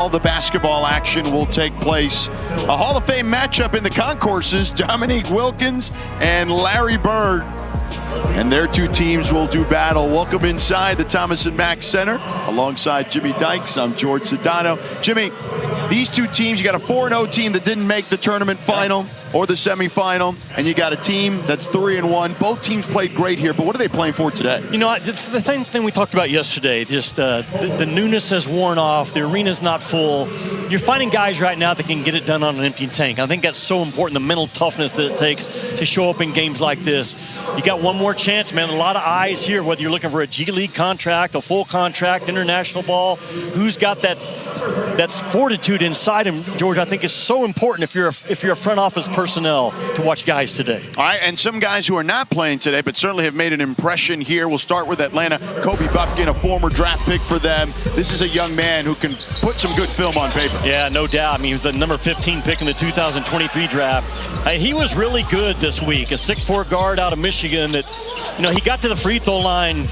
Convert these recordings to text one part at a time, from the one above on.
All the basketball action will take place. A Hall of Fame matchup in the concourses, Dominique Wilkins and Larry Bird. And their two teams will do battle. Welcome inside the Thomas & Mack Center. Alongside Jimmy Dykes, I'm George Sedano. Jimmy, these two teams, you got a 4-0 team that didn't make the tournament final or the semifinal, and you got a team that's 3-1. Both teams played great here, but what are they playing for today? You know, the same thing we talked about yesterday, just the newness has worn off, the arena's not full. You're finding guys right now that can get it done on an empty tank. I think that's so important, the mental toughness that it takes to show up in games like this. You got one more chance, man. A lot of eyes here, whether you're looking for a G League contract, a full contract, international ball. Who's got that fortitude inside him, George? I think is so important if you're a front office personnel to watch guys today. All right, and some guys who are not playing today but certainly have made an impression here. We'll start with Atlanta. Kobe Buffkin, a former draft pick for them. This is a young man who can put some good film on paper. Yeah, no doubt. I mean, he was the number 15 pick in the 2023 draft. He was really good this week. A 6'4" guard out of Michigan that, you know, he got to the free throw line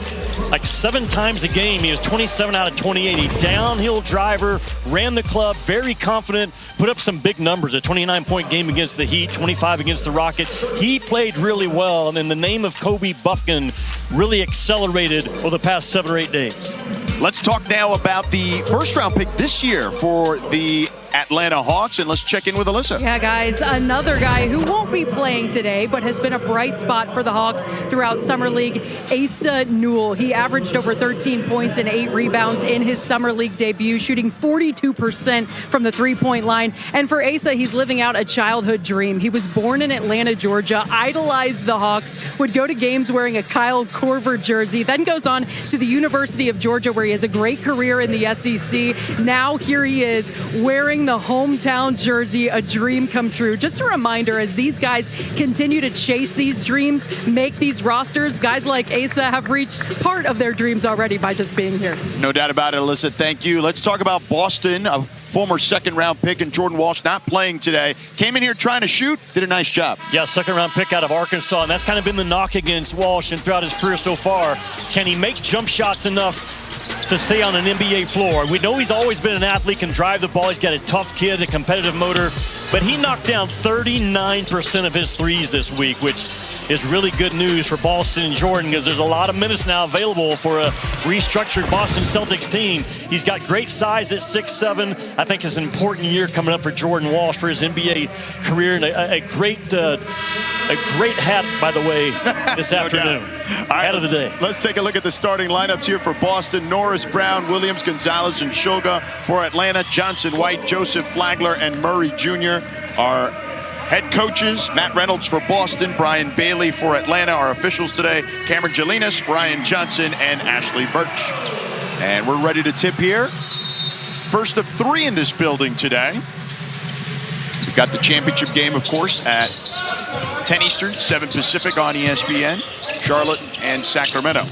like 7 times a game. He was 27 out of 28. He downhill driver, ran the club, very confident, put up some big numbers. A 29-point game against the Heat, 25 against the Rocket. He played really well, and in the name of Kobe Buffkin, really accelerated over the past 7 or 8 days. Let's talk now about the first-round pick this year for the Atlanta Hawks, and let's check in with Alyssa. Yeah, guys, another guy who won't be playing today, but has been a bright spot for the Hawks throughout Summer League, Asa Newell. He averaged over 13 points and 8 rebounds in his Summer League debut, shooting 42% from the three-point line. And for Asa, he's living out a childhood dream. He was born in Atlanta, Georgia, idolized the Hawks, would go to games wearing a Kyle Korver jersey, then goes on to the University of Georgia, where he has a great career in the SEC. Now here he is wearing the hometown jersey, a dream come true. Just a reminder, as these guys continue to chase these dreams, make these rosters, guys like Asa have reached part of their dreams already by just being here. No doubt about it, Alyssa. Thank you. Let's talk about Boston, a former second-round pick, and Jordan Walsh not playing today. Came in here trying to shoot, did a nice job. Yeah, second-round pick out of Arkansas, and that's kind of been the knock against Walsh and throughout his career so far. Can he make jump shots enough to stay on an NBA floor? We know he's always been an athlete, can drive the ball. He's got a tough kid, a competitive motor, but he knocked down 39% of his threes this week, which is really good news for Boston and Jordan, because there's a lot of minutes now available for a restructured Boston Celtics team. He's got great size at 6'7". I think it's an important year coming up for Jordan Walsh for his NBA career, and a great hat, by the way, this afternoon. Hat of the day. Let's take a look at the starting lineups here for Boston. Norris, Brown, Williams, Gonzalez, and Shoga. For Atlanta, Johnson, White, Joseph, Flagler, and Murray Jr. Our head coaches. Matt Reynolds for Boston, Brian Bailey for Atlanta. Our officials today, Cameron Jelinas, Ryan Johnson, and Ashley Birch. And we're ready to tip here. First of 3 in this building today. We've got the championship game, of course, at 10 Eastern, 7 Pacific on ESPN. Charlotte and Sacramento.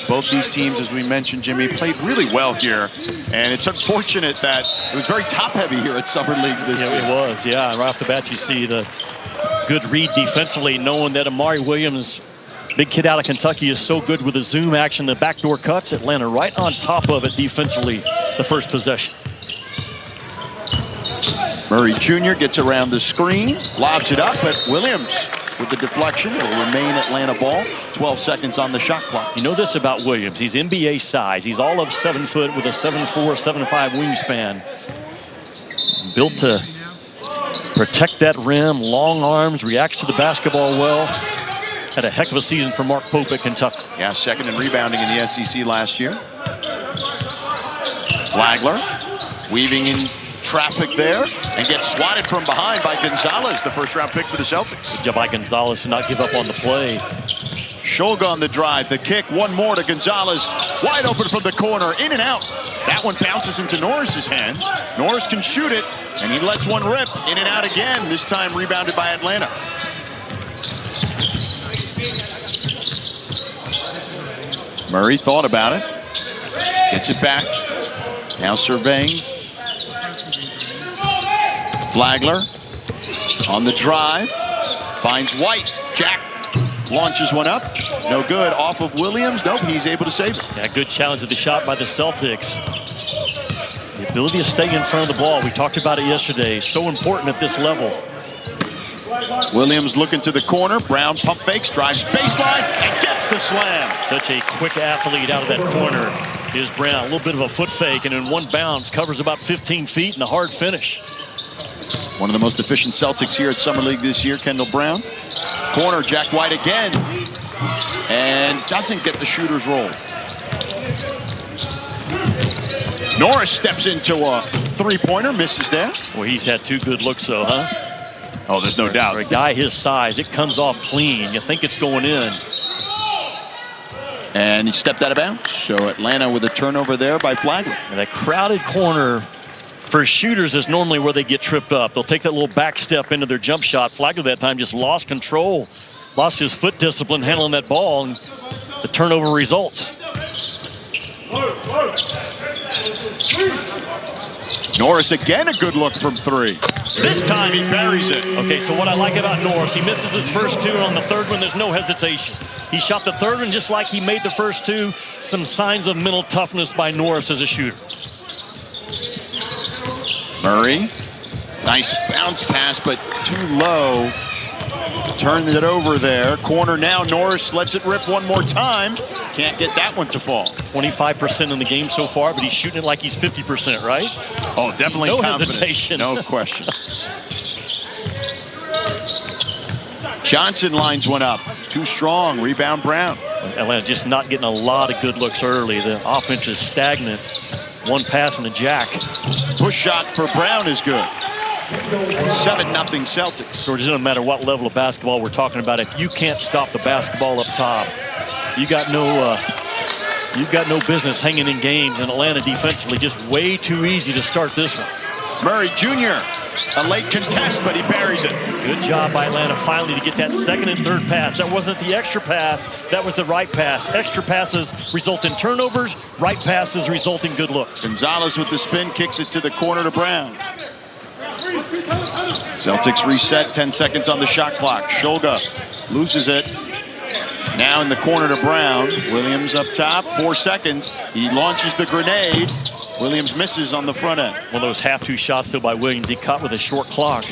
Both these teams, as we mentioned, Jimmy, played really well here. And it's unfortunate that it was very top-heavy here at Summer League this year. It was, yeah. Right off the bat, you see the good read defensively, knowing that Amari Williams, big kid out of Kentucky, is so good with the zoom action, the backdoor cuts. Atlanta right on top of it defensively, the first possession. Murray Jr. gets around the screen, lobs it up, but Williams with the deflection. It will remain Atlanta ball. 12 seconds on the shot clock. You know this about Williams. He's NBA size. He's all of 7 foot with a 7'4", 7'5" wingspan. Built to protect that rim, long arms, reacts to the basketball well. Had a heck of a season for Mark Pope at Kentucky. Yeah, second in rebounding in the SEC last year. Flagler weaving in traffic there and gets swatted from behind by Gonzalez, the first-round pick for the Celtics. Good job by Gonzalez to not give up on the play. Shoga on the drive, the kick, one more to Gonzalez, wide open from the corner, in and out. That one bounces into Norris's hands. Norris can shoot it, and he lets one rip, in and out again, this time rebounded by Atlanta. Murray thought about it, gets it back, now surveying. Flagler on the drive, finds White. Jack launches one up. No good. Off of Williams. Nope, he's able to save it. Yeah, good challenge of the shot by the Celtics. The ability to stay in front of the ball. We talked about it yesterday. So important at this level. Williams looking to the corner. Brown pump fakes, drives baseline, and gets the slam. Such a quick athlete out of that corner is Brown. A little bit of a foot fake, and in one bounce covers about 15 feet and a hard finish. One of the most efficient Celtics here at Summer League this year, Kendall Brown. Corner, Jack White again. And doesn't get the shooter's roll. Norris steps into a three-pointer, misses there. Well, he's had two good looks, though, huh? Oh, there's no doubt. For a guy his size, it comes off clean. You think it's going in. And he stepped out of bounds. So Atlanta with a turnover there by Flagler. And that crowded corner for shooters is normally where they get tripped up. They'll take that little back step into their jump shot. Flagler that time just lost control, lost his foot discipline handling that ball, and the turnover results. Norris again, a good look from three. This time he buries it. Okay, so what I like about Norris, he misses his first two, and on the third one, there's no hesitation. He shot the third one just like he made the first two. Some signs of mental toughness by Norris as a shooter. Murray, nice bounce pass, but too low. Turns it over there. Corner now. Norris lets it rip one more time. Can't get that one to fall. 25% in the game so far, but he's shooting it like he's 50%, right? Oh, definitely no confident. hesitation. No question. Johnson lines one up. Too strong. Rebound Brown. Atlanta just not getting a lot of good looks early. The offense is stagnant. One pass and a jack. Push shot for Brown is good. 7-0 Celtics. George, it doesn't matter what level of basketball we're talking about. If you can't stop the basketball up top, you got no business hanging in games. And Atlanta defensively just way too easy to start this one. Murray Jr. A late contest, but he buries it. Good job by Atlanta finally to get that second and third pass. That wasn't the extra pass, that was the right pass. Extra passes result in turnovers, right passes result in good looks. Gonzalez with the spin, kicks it to the corner to Brown. Celtics reset, 10 seconds on the shot clock. Shulga loses it. Now in the corner to Brown. Williams up top, 4 seconds. He launches the grenade. Williams misses on the front end. One of those half-two shots, though, by Williams. He caught with a short clock.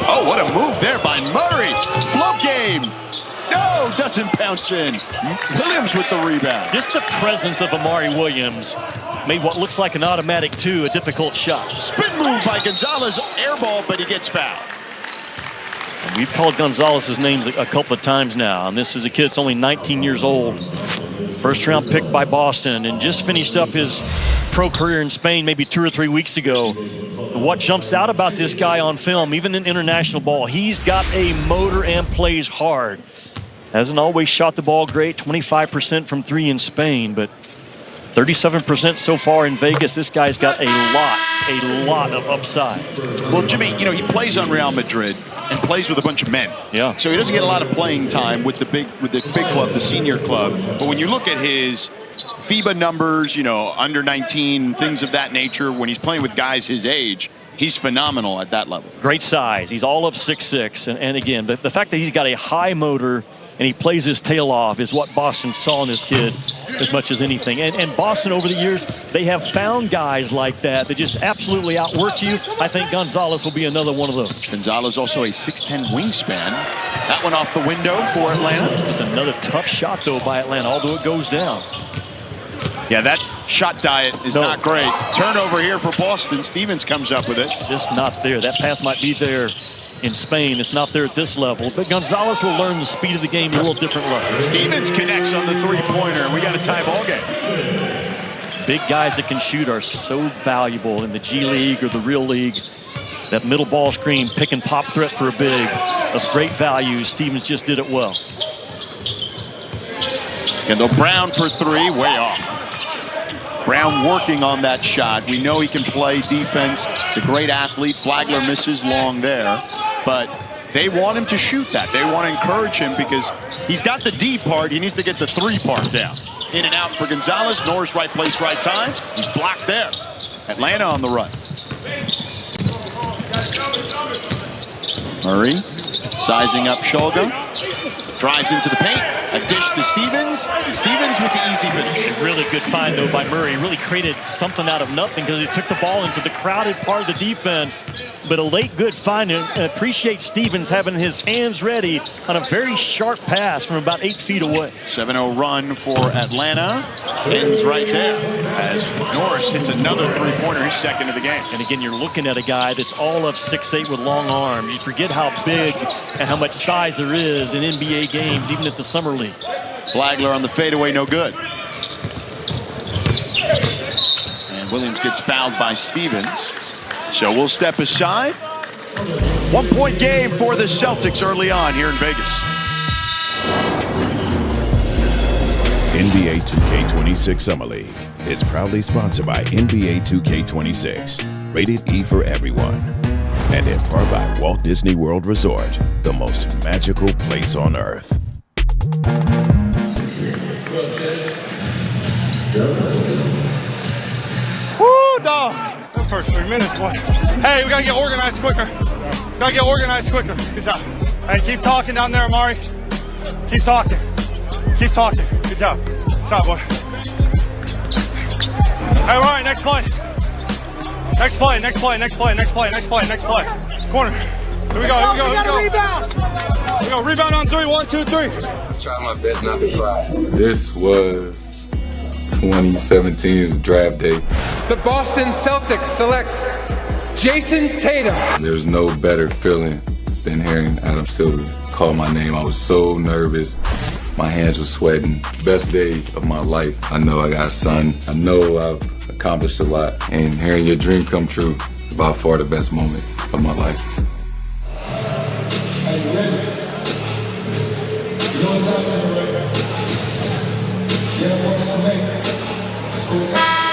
Oh, what a move there by Murray. Float game. No, doesn't bounce in. Williams with the rebound. Just the presence of Amari Williams made what looks like an automatic two a difficult shot. Spin move by Gonzalez. Air ball, but he gets fouled. And we've called Gonzalez's names a couple of times now, and this is a kid that's only 19 years old. First round pick by Boston and just finished up his pro career in Spain maybe 2 or 3 weeks ago. What jumps out about this guy on film, even in international ball, he's got a motor and plays hard. Hasn't always shot the ball great, 25% from three in Spain, but 37% so far in Vegas. This guy's got a lot of upside. Well, Jimmy, you know, he plays on Real Madrid and plays with a bunch of men. Yeah. So he doesn't get a lot of playing time with the big club, the senior club. But when you look at his FIBA numbers, you know, under 19, things of that nature, when he's playing with guys his age, he's phenomenal at that level. Great size. He's all of 6'6". And again, the fact that he's got a high motor and he plays his tail off is what Boston saw in this kid as much as anything. And Boston, over the years, they have found guys like that that just absolutely outwork you. I think Gonzalez will be another one of those. Gonzalez also a 6'10" wingspan. That one off the window for Atlanta. It's another tough shot, though, by Atlanta, although it goes down. Yeah, that shot diet is not great. Turnover here for Boston. Stevens comes up with it. Just not there. That pass might be there in Spain. It's not there at this level. But Gonzalez will learn the speed of the game a little different level. Stevens connects on the three-pointer, and we got a tie ball game. Big guys that can shoot are so valuable in the G League or the real league. That middle ball screen, pick and pop threat for a big of great value. Stevens just did it well. Kendall Brown for three, way off. Brown working on that shot. We know he can play defense. He's a great athlete. Flagler misses long there. But they want him to shoot that. They want to encourage him because he's got the D part. He needs to get the three part down. In and out for Gonzalez. Norris, right place, right time. He's blocked there. Atlanta on the run. Murray sizing up Shulga. Drives into the paint. A dish to Stevens. Stevens with the easy finish. Really good find, though, by Murray. Really created something out of nothing because he took the ball into the crowded part of the defense. But a late good find, and appreciate Stevens having his hands ready on a very sharp pass from about 8 feet away. 7-0 run for Atlanta. Ends right there as Norris hits another three-pointer, his second of the game. And again, you're looking at a guy that's all of 6'8" with long arms. You forget how big and how much size there is in NBA games, even at the Summer League. Flagler on the fadeaway, no good. And Williams gets fouled by Stevens. So we'll step aside. 1-point game for the Celtics early on here in Vegas. NBA 2K26 Summer League is proudly sponsored by NBA 2K26, rated E for everyone, and in part by Walt Disney World Resort, the most magical place on earth. Woo, dog. Those first 3 minutes, boy. Hey, we gotta get organized quicker. Gotta get organized quicker. Good job. Hey, keep talking down there, Amari. Keep talking. Keep talking. Good job. Stop, boy. Hey, Ryan, next play. Next play, next play, next play, next play, next play, next play. Corner. Here we go, here we go, here we go. Here we go, rebound on 3, 1, 2, 3. Try my best not to cry. This was 2017's draft day. The Boston Celtics select Jason Tatum. There's no better feeling than hearing Adam Silver call my name. I was so nervous. My hands were sweating. Best day of my life. I know I got a son. I know I've accomplished a lot. And hearing your dream come true is by far the best moment of my life. Are you ready? You know what time it is, right? Yeah, what's the name? So it's time.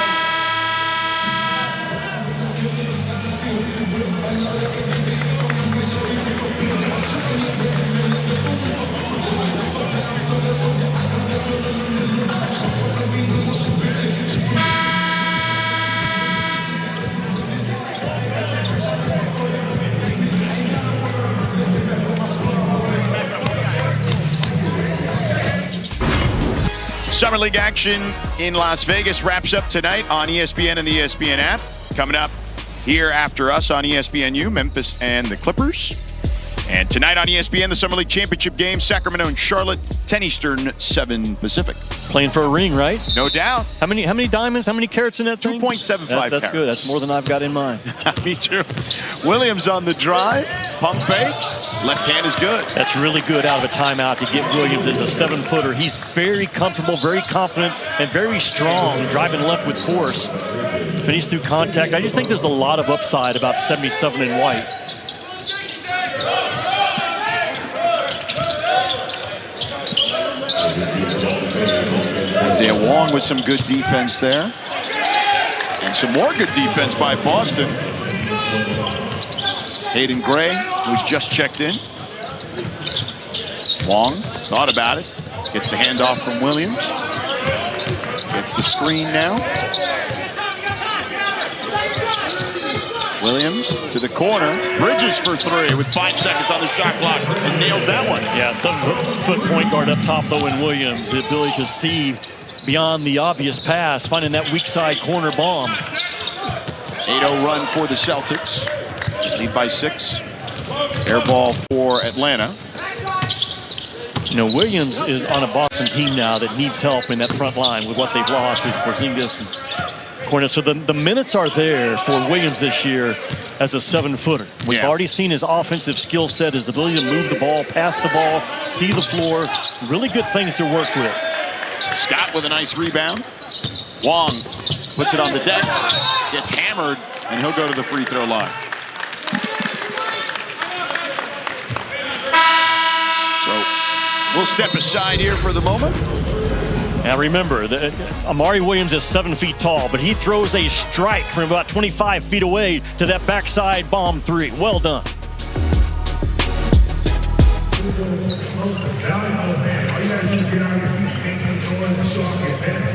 Summer League action in Las Vegas wraps up tonight on ESPN and the ESPN app. Coming up here after us on ESPNU, Memphis and the Clippers. And tonight on ESPN, the Summer League Championship game, Sacramento and Charlotte, 10 Eastern, 7 Pacific. Playing for a ring, right? No doubt. How many diamonds? How many carats in that thing? 2.75 That's carats. good. That's more than I've got in mind. Me too. Williams on the drive. Pump fake. Left hand is good. That's really good out of a timeout to get Williams as a 7-footer. He's very comfortable, very confident, and very strong, driving left with force. Finish through contact. I just think there's a lot of upside about 77 in white. Isaiah Wong with some good defense there. And some more good defense by Boston. Hayden Gray, who's just checked in. Wong thought about it. Gets the handoff from Williams. Gets the screen now. Williams to the corner. Bridges for 3 with 5 seconds on the shot clock and nails that one. Yeah, 7-foot point guard up top, though, in Williams. The ability to see beyond the obvious pass, finding that weak side corner bomb. 8-0 run for the Celtics. Lead by 6. Air ball for Atlanta. You know, Williams is on a Boston team now that needs help in that front line with what they've lost with Porzingis and Cornet. So the minutes are there for Williams this year as a 7-footer. We've already seen his offensive skill set, his ability to move the ball, pass the ball, see the floor. Really good things to work with. Scott with a nice rebound. Wong puts it on the deck, gets hammered, and he'll go to the free throw line. So we'll step aside here for the moment. Now remember, Amari Williams is 7 feet tall, but he throws a strike from about 25 feet away to that backside bomb 3. Well done.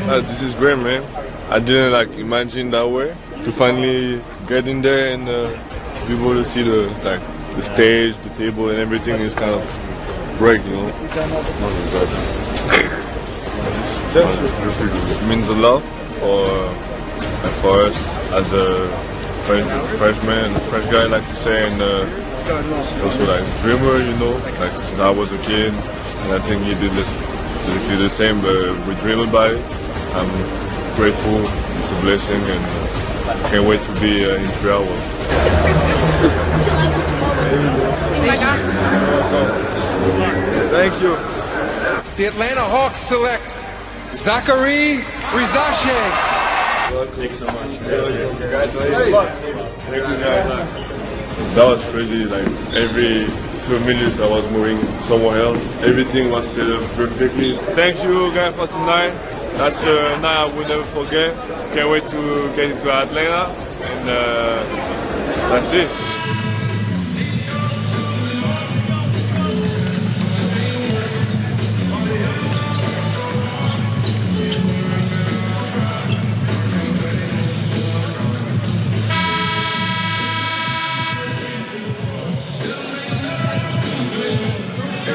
This is great, man. I didn't imagine that way to finally get in there and be able to see the stage, the table, and everything is kind of break, you know. Not exactly. It means a lot for us as a freshman, fresh guy, like you say, and also like dreamer, you know. Like since I was a kid, and I think he did basically the same, but we dream about it. I'm grateful. It's a blessing, and can't wait to be in 3 hours. Thank you. The Atlanta Hawks select Zachary Rizache. Thank you so much. Congratulations. Thank you, guys. That was crazy. Like every 2 minutes, I was moving somewhere else. Everything was set up perfectly. Thank you, guys, for tonight. That's a night I will never forget. Can't wait to get into Atlanta, and that's it.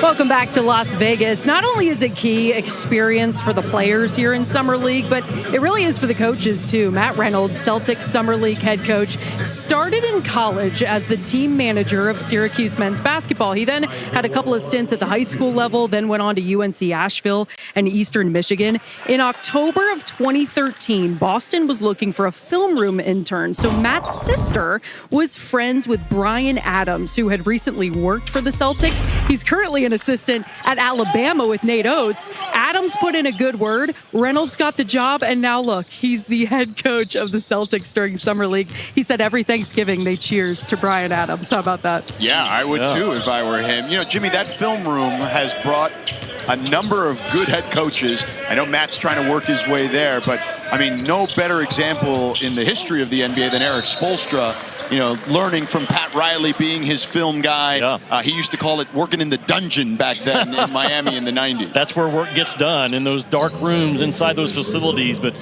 Welcome back to Las Vegas. Not only is it key experience for the players here in Summer League, but it really is for the coaches too. Matt Reynolds, Celtics Summer League head coach, started in college as the team manager of Syracuse men's basketball. He then had a couple of stints at the high school level, then went on to UNC Asheville and Eastern Michigan. In October of 2013, Boston was looking for a film room intern. So Matt's sister was friends with Bryan Adams, who had recently worked for the Celtics. He's currently an assistant at Alabama with Nate Oates. Adams put in a good word. Reynolds got the job, and now look, he's the head coach of the Celtics during Summer League. He said every Thanksgiving they cheers to Bryan Adams. How about that? Yeah, I would too if I were him. You know, Jimmy, that film room has brought a number of good head coaches. I know Matt's trying to work his way there, but I mean, no better example in the history of the NBA than Eric Spoelstra. You know, learning from Pat Riley, being his film guy. Yeah. He used to call it working in the dungeon back then in Miami in the 90s. That's where work gets done, in those dark rooms inside those facilities. But,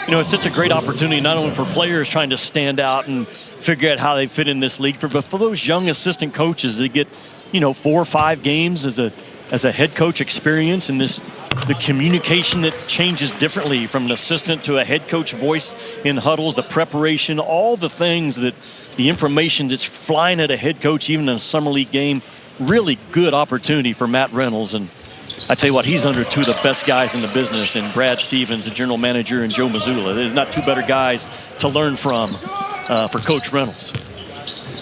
you know, it's such a great opportunity, not only for players trying to stand out and figure out how they fit in this league, but for those young assistant coaches that get, you know, 4 or 5 games as a head coach experience, and the communication that changes differently from an assistant to a head coach voice in huddles, the preparation, all the things that the information that's flying at a head coach, even in a summer league game. Really good opportunity for Matt Reynolds. And I tell you what, he's under 2 of the best guys in the business, and Brad Stevens, the general manager, and Joe Mazzulla. There's not 2 better guys to learn from for Coach Reynolds.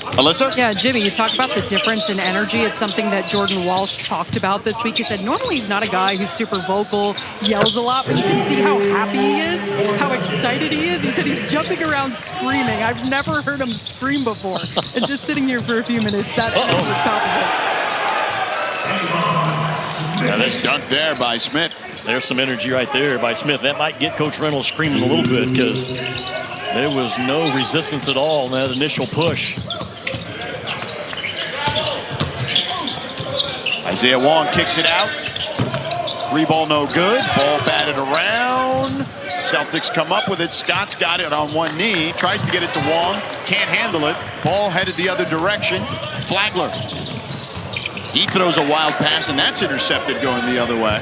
Alyssa? Yeah, Jimmy, you talk about the difference in energy. It's something that Jordan Walsh talked about this week. He said normally he's not a guy who's super vocal, yells a lot, but you can see how happy he is, how excited he is. He said he's jumping around screaming. I've never heard him scream before. And just sitting here for a few minutes, that energy was palpable. Yeah, that's dunk there by Smith. There's some energy right there by Smith. That might get Coach Reynolds screaming a little bit, because there was no resistance at all in that initial push. Isaiah Wong kicks it out. 3 ball no good. Ball batted around. Celtics come up with it. Scott's got it on one knee. Tries to get it to Wong. Can't handle it. Ball headed the other direction. Flagler. He throws a wild pass, and that's intercepted going the other way.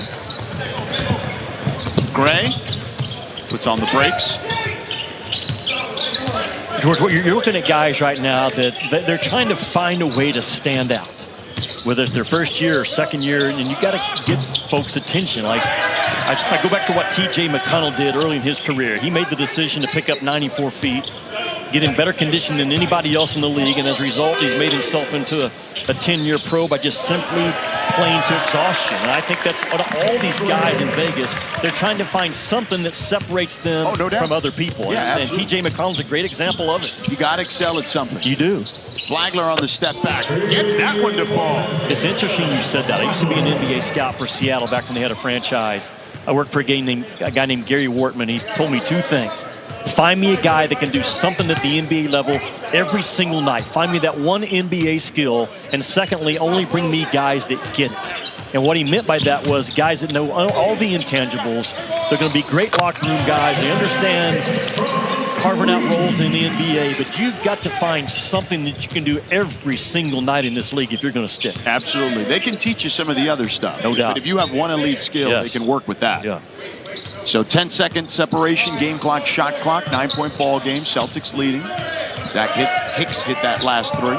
Gray puts on the brakes. George, you're looking at guys right now that they're trying to find a way to stand out, whether it's their first year or second year, and you got to get folks' attention. Like, I go back to what T.J. McConnell did early in his career. He made the decision to pick up 94 feet, get in better condition than anybody else in the league, and as a result, he's made himself into a 10-year pro by just simply playing to exhaustion. And I think that's what all these guys in Vegas, they're trying to find something that separates them from other people. Yeah, and T.J. McConnell's a great example of it. You got to excel at something. You do. Flagler on the step back. Gets that one to fall. It's interesting you said that. I used to be an NBA scout for Seattle back when they had a franchise. I worked for a guy named Gary Wortman. He's told me 2 things. Find me a guy that can do something at the NBA level every single night. Find me that one NBA skill. And secondly, only bring me guys that get it. And what he meant by that was guys that know all the intangibles. They're going to be great locker room guys. They understand carving out roles in the NBA, but you've got to find something that you can do every single night in this league if you're going to stick. Absolutely. They can teach you some of the other stuff. No doubt. But if you have one elite skill, Yes. they can work with that. Yeah. So 10-second separation, game clock, shot clock, 9-point ball game. Celtics leading. Zach Hicks hit that last three.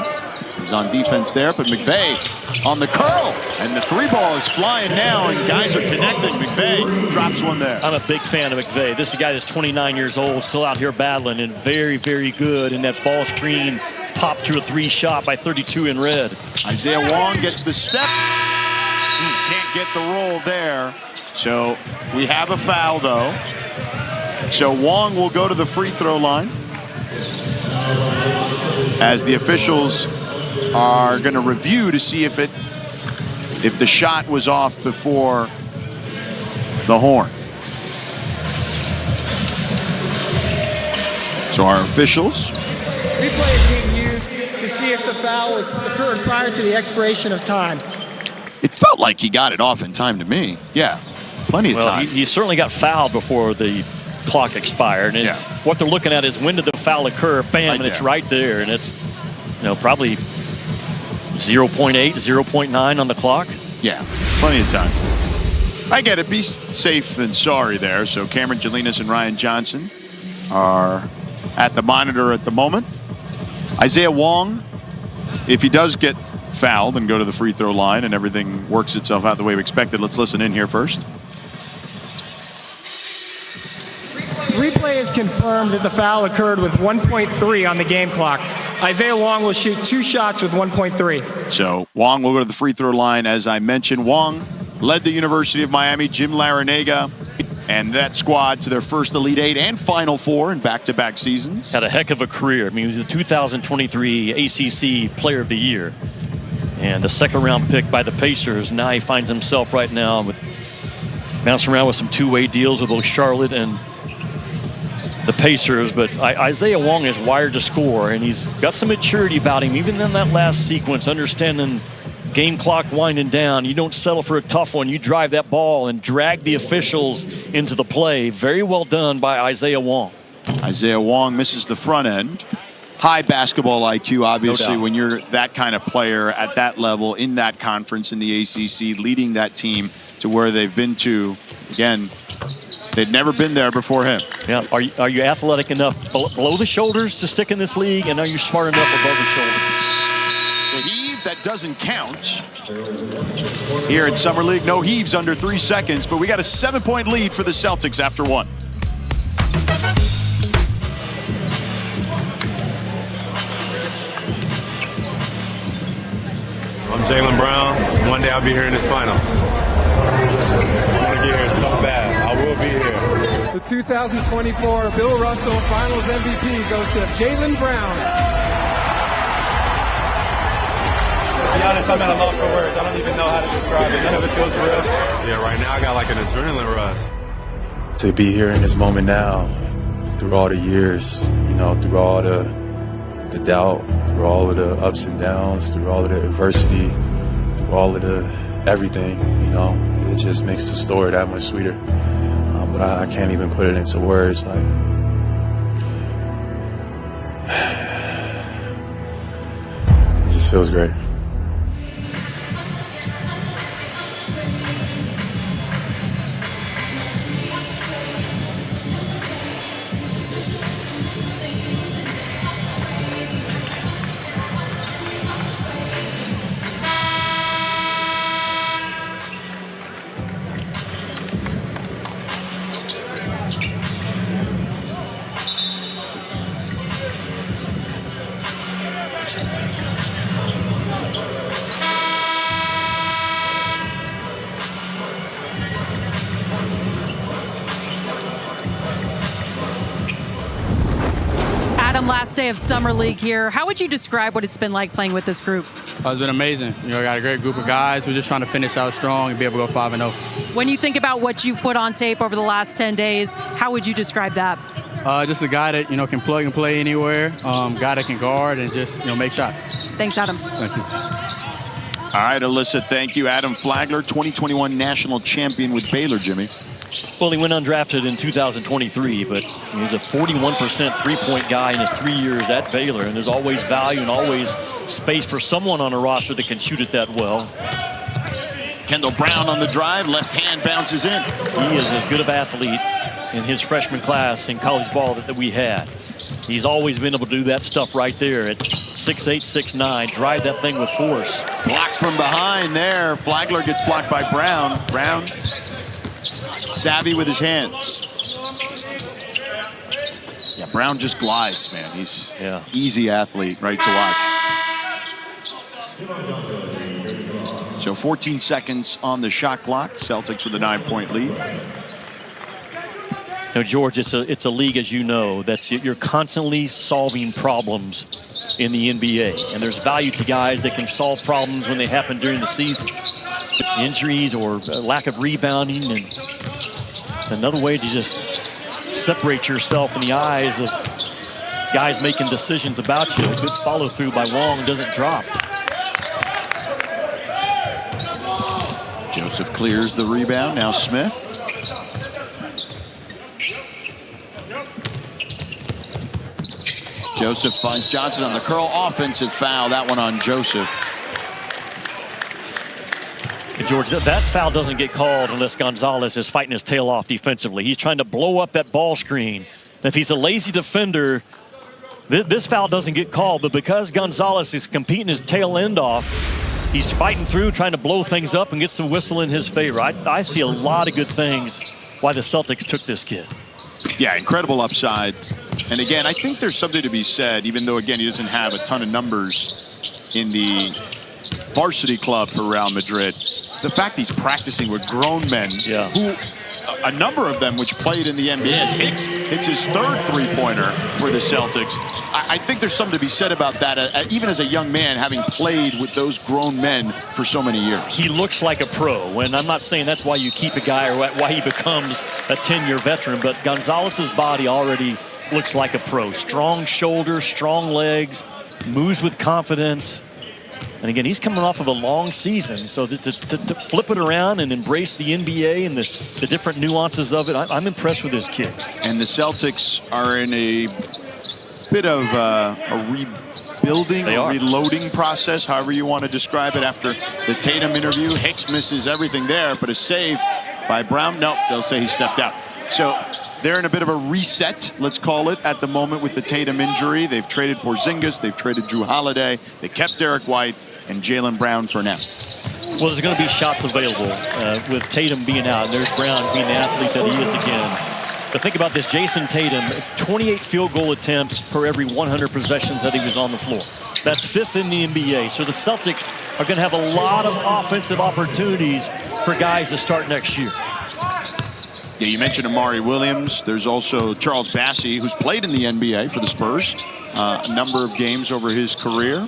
He's on defense there, but McVay on the curl. And the three ball is flying now, and guys are connecting. McVay drops one there. I'm a big fan of McVay. This is a guy that's 29 years old, still out here battling, and very, very good. And that ball screen popped to a three shot by 32 in red. Isaiah Wong gets the step. Can't get the roll there. So we have a foul, though. So Wong will go to the free throw line as the officials are going to review to see if the shot was off before the horn. So our officials. Replay is being used to see if the foul was occurred prior to the expiration of time. It felt like he got it off in time to me. Yeah, plenty of time. He certainly got fouled before the clock expired. And it's, what they're looking at is when did the foul occur? Bam, and it's right there. And it's, probably 0.8, 0.9 on the clock. Yeah, plenty of time. I get it. Be safe than sorry there. So Cameron Jelinas and Ryan Johnson are at the monitor at the moment. Isaiah Wong, if he does get fouled and go to the free throw line and everything works itself out the way we expected, let's listen in here first. Replay has confirmed that the foul occurred with 1.3 on the game clock. Isaiah Wong will shoot 2 shots with 1.3. So Wong will go to the free throw line. As I mentioned, Wong led the University of Miami, Jim Larinaga, and that squad to their first Elite Eight and Final Four in back-to-back seasons. Had a heck of a career. I mean, he was the 2023 ACC Player of the Year and a second-round pick by the Pacers. Now he finds himself right now with bouncing around with some two-way deals with both Charlotte and the Pacers. But Isaiah Wong is wired to score, and he's got some maturity about him, even in that last sequence, understanding game clock winding down. You don't settle for a tough one. You drive that ball and drag the officials into the play. Very well done by Isaiah Wong. Isaiah Wong misses the front end. High basketball IQ, obviously, when you're that kind of player at that level in that conference in the ACC, leading that team to where they've been to. Again, they'd never been there before him. Yeah. Are you athletic enough below the shoulders to stick in this league, and are you smart enough above the shoulders? The heave that doesn't count here in Summer League. No heaves under 3 seconds, but we got a 7-point lead for the Celtics after one. I'm Jaylen Brown. One day I'll be here in this final. I want to get here so bad. I will be here. The 2024 Bill Russell Finals MVP goes to Jaylen Brown. To be honest, I'm at a loss for words. I don't even know how to describe it. None of it feels real. Yeah, right now I got like an adrenaline rush. To be here in this moment now, through all the years, through all the doubt, through all of the ups and downs, through all of the adversity, through all of the everything, it just makes the story that much sweeter. But I can't even put it into words. Like, it just feels great. Last day of Summer League here. How would you describe what it's been like playing with this group? It's been amazing. I got a great group of guys. We're just trying to finish out strong and be able to go 5-0. When you think about what you've put on tape over the last 10 days, how would you describe that? Just a guy that, can plug and play anywhere, guy that can guard and just, make shots. Thanks, Adam. Thank you. All right, Alyssa, thank you. Adam Flagler, 2021 national champion with Baylor, Jimmy. Well, he went undrafted in 2023, but he's a 41% three-point guy in his 3 years at Baylor, and there's always value and always space for someone on a roster that can shoot it that well. Kendall Brown on the drive, left hand bounces in. He is as good of an athlete in his freshman class in college ball that we had. He's always been able to do that stuff right there at 6'8", 6'9", drive that thing with force. Blocked from behind there. Flagler gets blocked by Brown. Brown, savvy with his hands. Yeah, Brown just glides, man. He's easy athlete, right, to watch. So 14 seconds on the shot clock. Celtics with a 9-point lead. Now, George, it's a league, as you know, that's you're constantly solving problems in the NBA. And there's value to guys that can solve problems when they happen during the season. Injuries or lack of rebounding. And another way to just separate yourself in the eyes of guys making decisions about you. A good follow through by Wong doesn't drop. Joseph clears the rebound. Now Smith. Joseph finds Johnson on the curl. Offensive foul. That one on Joseph. And George, that foul doesn't get called unless Gonzalez is fighting his tail off defensively. He's trying to blow up that ball screen. If he's a lazy defender, this foul doesn't get called. But because Gonzalez is competing his tail end off, he's fighting through, trying to blow things up and get some whistle in his favor. I see a lot of good things why the Celtics took this kid. Yeah, incredible upside. And again, I think there's something to be said, even though, again, he doesn't have a ton of numbers in the varsity club for Real Madrid. The fact he's practicing with grown men who, a number of them which played in the NBA. Hicks hits his third three-pointer for the Celtics. I think there's something to be said about that, even as a young man, having played with those grown men for so many years. He looks like a pro, and I'm not saying that's why you keep a guy or why he becomes a 10-year veteran, but Gonzalez's body already looks like a pro. Strong shoulders, strong legs, moves with confidence. And again, he's coming off of a long season, so to flip it around and embrace the NBA and the different nuances of it, I'm impressed with this kid. And the Celtics are in a bit of a rebuilding, reloading process, however you want to describe it, after the Tatum interview. Hicks misses everything there, but a save by Brown. No, they'll say he stepped out. So they're in a bit of a reset, let's call it, at the moment with the Tatum injury. They've traded Porzingis, they've traded Drew Holiday, they kept Derek White and Jaylen Brown for now. Well, there's going to be shots available with Tatum being out, and there's Brown being the athlete that he is again. But think about this, Jason Tatum, 28 field goal attempts per every 100 possessions that he was on the floor. That's fifth in the NBA. So the Celtics are going to have a lot of offensive opportunities for guys to start next year. Yeah, you mentioned Amari Williams. There's also Charles Bassey, who's played in the NBA for the Spurs a number of games over his career,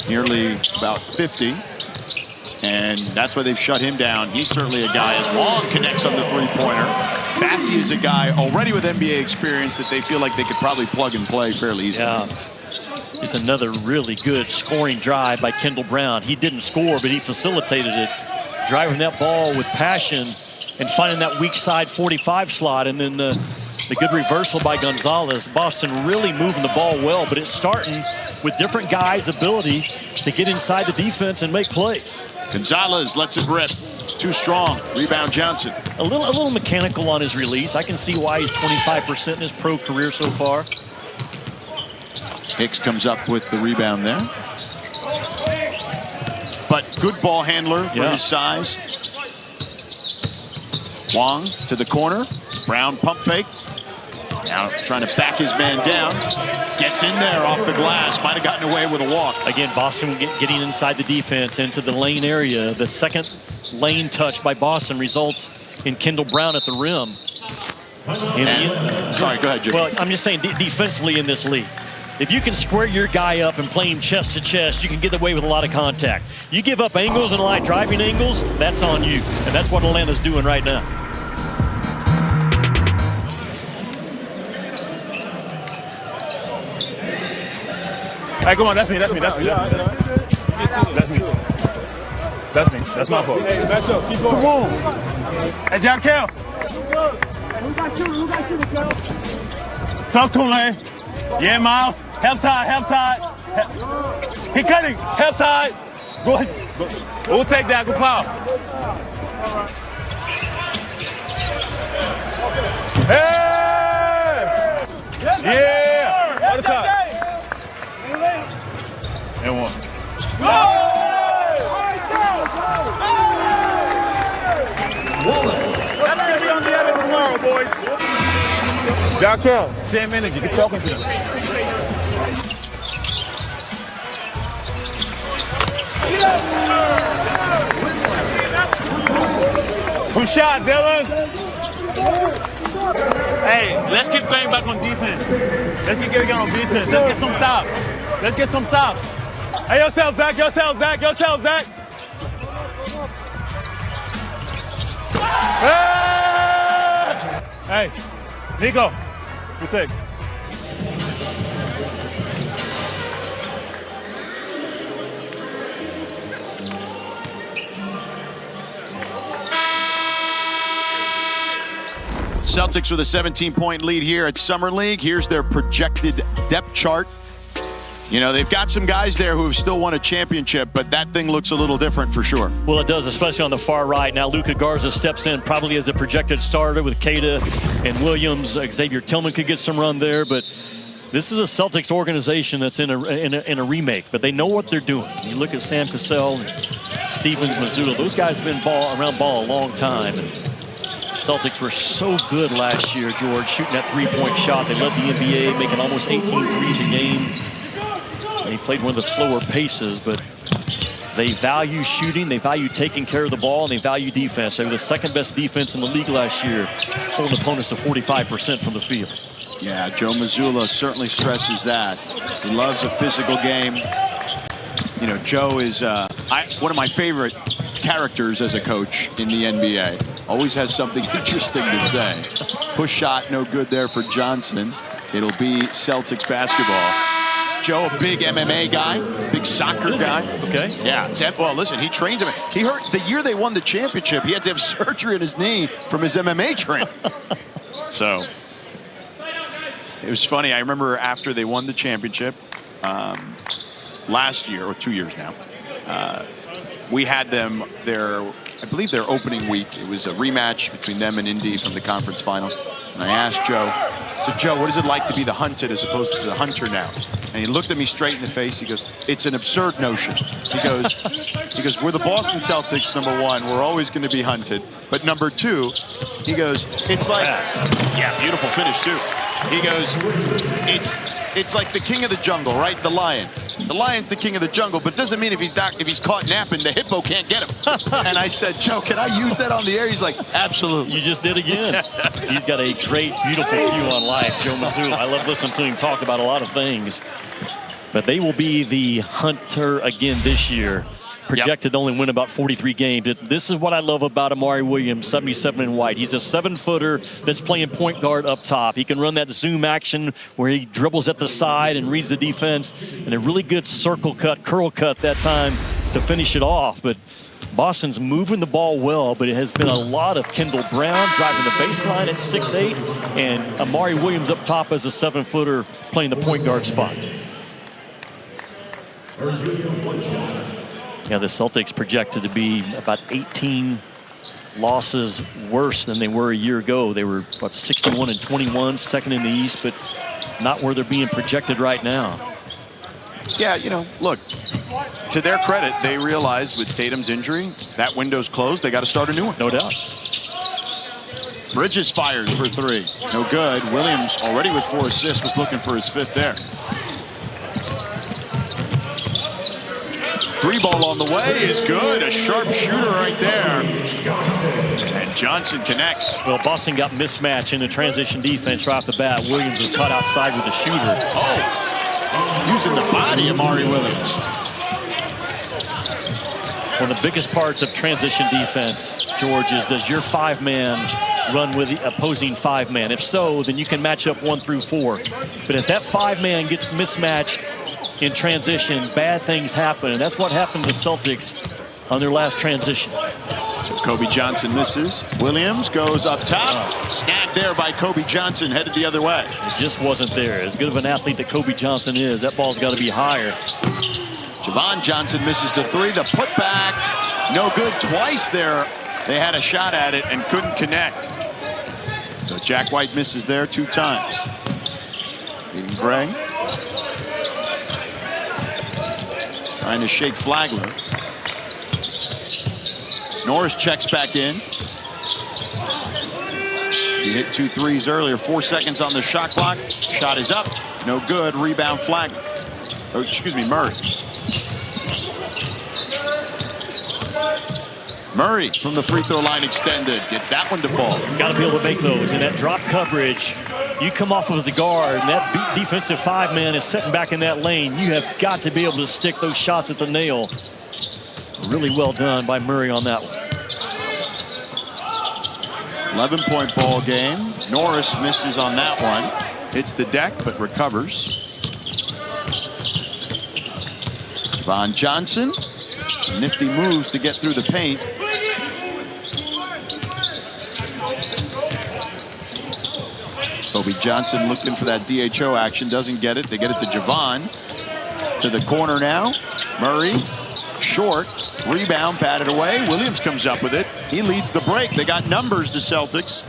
nearly about 50. And that's why they've shut him down. He's certainly a guy, as Wong connects on the three-pointer. Bassey is a guy already with NBA experience that they feel like they could probably plug and play fairly easily. Yeah. It's another really good scoring drive by Kendall Brown. He didn't score, but he facilitated it, driving that ball with passion and finding that weak side 45 slot, and then the good reversal by Gonzalez. Boston really moving the ball well, but it's starting with different guys' ability to get inside the defense and make plays. Gonzalez lets it rip. Too strong. Rebound Johnson. A little mechanical on his release. I can see why he's 25% in his pro career so far. Hicks comes up with the rebound there. But good ball handler for his size. Wong to the corner. Brown pump fake. Now trying to back his man down. Gets in there off the glass. Might have gotten away with a walk. Again, Boston getting inside the defense into the lane area. The second lane touch by Boston results in Kendall Brown at the rim. Sorry, go ahead, Jim. Well, I'm just saying defensively in this league, if you can square your guy up and play him chest to chest, you can get away with a lot of contact. You give up angles and line driving angles, that's on you. And that's what Atlanta's doing right now. Hey, come on, that's me. That's me. That's me. That's my fault. Hey, that's up. Keep going. Come on. Hey, John Kell. Talk to him, Lane. Yeah, Miles. Help side, help side. He cutting. Help side. Go ahead. We'll take that. Good foul. Hey! Yeah! Other side. And one. That's gonna be on the edit tomorrow, boys. Down Cal, same energy. Get talking to them. Who shot, Dylan? Hey, let's get playing back on defense. Let's get getting on defense. Let's get some stops. Let's get some stops. Hey, yourself, Zach. Yourself, Zach. Yourself, Zach. Hey, Nico, you take. Celtics with a 17-point lead here at Summer League. Here's their projected depth chart. You know, they've got some guys there who have still won a championship, but that thing looks a little different for sure. Well, it does, especially on the far right. Now, Luka Garza steps in probably as a projected starter with Cada and Williams. Xavier Tillman could get some run there, but this is a Celtics organization that's in a remake, but they know what they're doing. You look at Sam Cassell, Stevens, Mazzulla. Those guys have been around ball a long time. And Celtics were so good last year, George, shooting that three-point shot. They led the NBA, making almost 18 threes a game. He played one of the slower paces, but they value shooting, they value taking care of the ball, and they value defense. They were the second best defense in the league last year, holding opponents to 45% from the field. Yeah, Joe Mazzulla certainly stresses that. He loves a physical game. You know, Joe is one of my favorite characters as a coach in the NBA. Always has something interesting to say. Push shot, no good there for Johnson. It'll be Celtics basketball. Joe, a big MMA guy, big soccer guy. Okay. Yeah. Well, listen, he trains him. He hurt the year they won the championship. He had to have surgery on his knee from his MMA training. So it was funny. I remember after they won the championship last year, or 2 years now, we had them there. I believe their opening week. It was a rematch between them and Indy from the conference finals. And I asked Joe, so Joe, what is it like to be the hunted as opposed to the hunter now? And he looked at me straight in the face. He goes, it's an absurd notion. He goes, we're the Boston Celtics, number one. We're always going to be hunted. But number two, he goes, it's like, yeah, beautiful finish too. He goes, it's like the king of the jungle, right? The lion. The lion's the king of the jungle, but doesn't mean if he's caught napping, the hippo can't get him. And I said, Joe, can I use that on the air? He's like, absolutely. You just did again. He's got a great, beautiful view on life, Joe Mazzulla. I love listening to him talk about a lot of things. But they will be the hunter again this year. Projected to only win about 43 games. This is what I love about Amari Williams, 77 in white. He's a 7-footer that's playing point guard up top. He can run that zoom action where he dribbles at the side and reads the defense, and a really good circle cut, curl cut that time to finish it off. But Boston's moving the ball well, but it has been a lot of Kendall Brown driving the baseline at 6'8", and Amari Williams up top as a 7-footer playing the point guard spot. Yeah, the Celtics projected to be about 18 losses worse than they were a year ago. They were about 61-21, second in the East, but not where they're being projected right now. Yeah, you know, look, to their credit, they realized with Tatum's injury, that window's closed. They got to start a new one. No doubt. Bridges fires for three. No good. Williams, already with 4 assists, was looking for his 5th there. 3 ball on the way is good. A sharp shooter right there. And Johnson connects. Well, Boston got mismatch in the transition defense right off the bat. Williams was caught outside with a shooter. Oh, using the body of Amari Williams. One of the biggest parts of transition defense, George, is does your 5-man run with the opposing 5-man? If so, then you can match up 1 through 4. But if that 5-man gets mismatched in transition, bad things happen, and that's what happened to the Celtics on their last transition. So Kobe Johnson misses. Williams goes up top. Snagged there by Kobe Johnson, headed the other way. It just wasn't there. As good of an athlete that Kobe Johnson is, that ball's got to be higher. Javon Johnson misses the three. The putback, no good. Twice there, they had a shot at it and couldn't connect. So Jack White misses there 2 times. Leading Gray. Trying to shake Flagler. Norris checks back in. He hit 2 threes earlier. 4 seconds on the shot clock. Shot is up. No good. Rebound Flagler. Oh, excuse me, Murray. Murray from the free throw line extended. Gets that one to fall. Got to be able to make those. In that drop coverage, you come off of the guard, and that defensive 5-man is sitting back in that lane. You have got to be able to stick those shots at the nail. Really well done by Murray on that one. 11-point ball game. Norris misses on that one. Hits the deck, but recovers. Von Johnson. Nifty moves to get through the paint. Kobe Johnson looking for that DHO action. Doesn't get it. They get it to Javon. To the corner now. Murray. Short. Rebound, batted away. Williams comes up with it. He leads the break. They got numbers, the Celtics.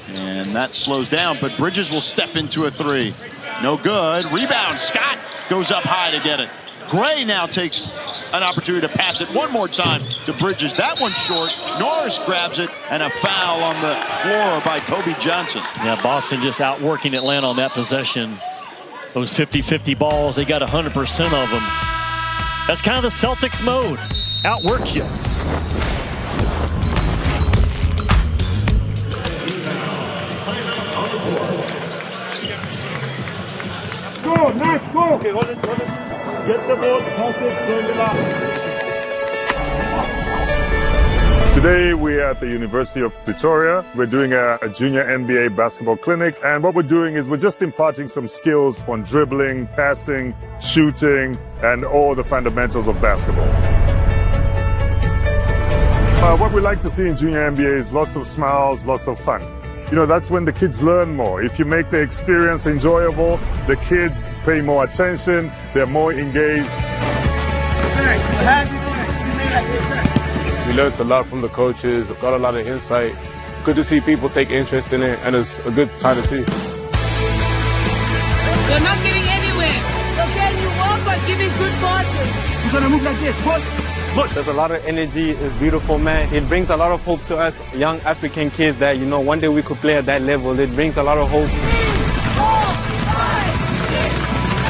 And that slows down, but Bridges will step into a 3. No good. Rebound. Scott goes up high to get it. Gray now takes an opportunity to pass it one more time to Bridges. That one's short. Norris grabs it, and a foul on the floor by Kobe Johnson. Yeah, Boston just outworking Atlanta on that possession. Those 50-50 balls, they got 100% of them. That's kind of the Celtics mode. Outwork you. Go, nice, go. Okay, hold it. Get the ball, pass it, turn it up. Today we're at the University of Pretoria. We're doing a junior NBA basketball clinic, and what we're doing is we're just imparting some skills on dribbling, passing, shooting, and all the fundamentals of basketball. What we like to see in junior NBA is lots of smiles, lots of fun. You know, that's when the kids learn more. If you make the experience enjoyable, the kids pay more attention, they're more engaged. We learned a lot from the coaches, got a lot of insight. Good to see people take interest in it, and it's a good sign to see. You're not giving anywhere. Okay, you walk by giving good passes. You're gonna move like this. Look, there's a lot of energy. It's beautiful, man. It brings a lot of hope to us young African kids that, you know, one day we could play at that level. It brings a lot of hope. 3, 4, 5, 6,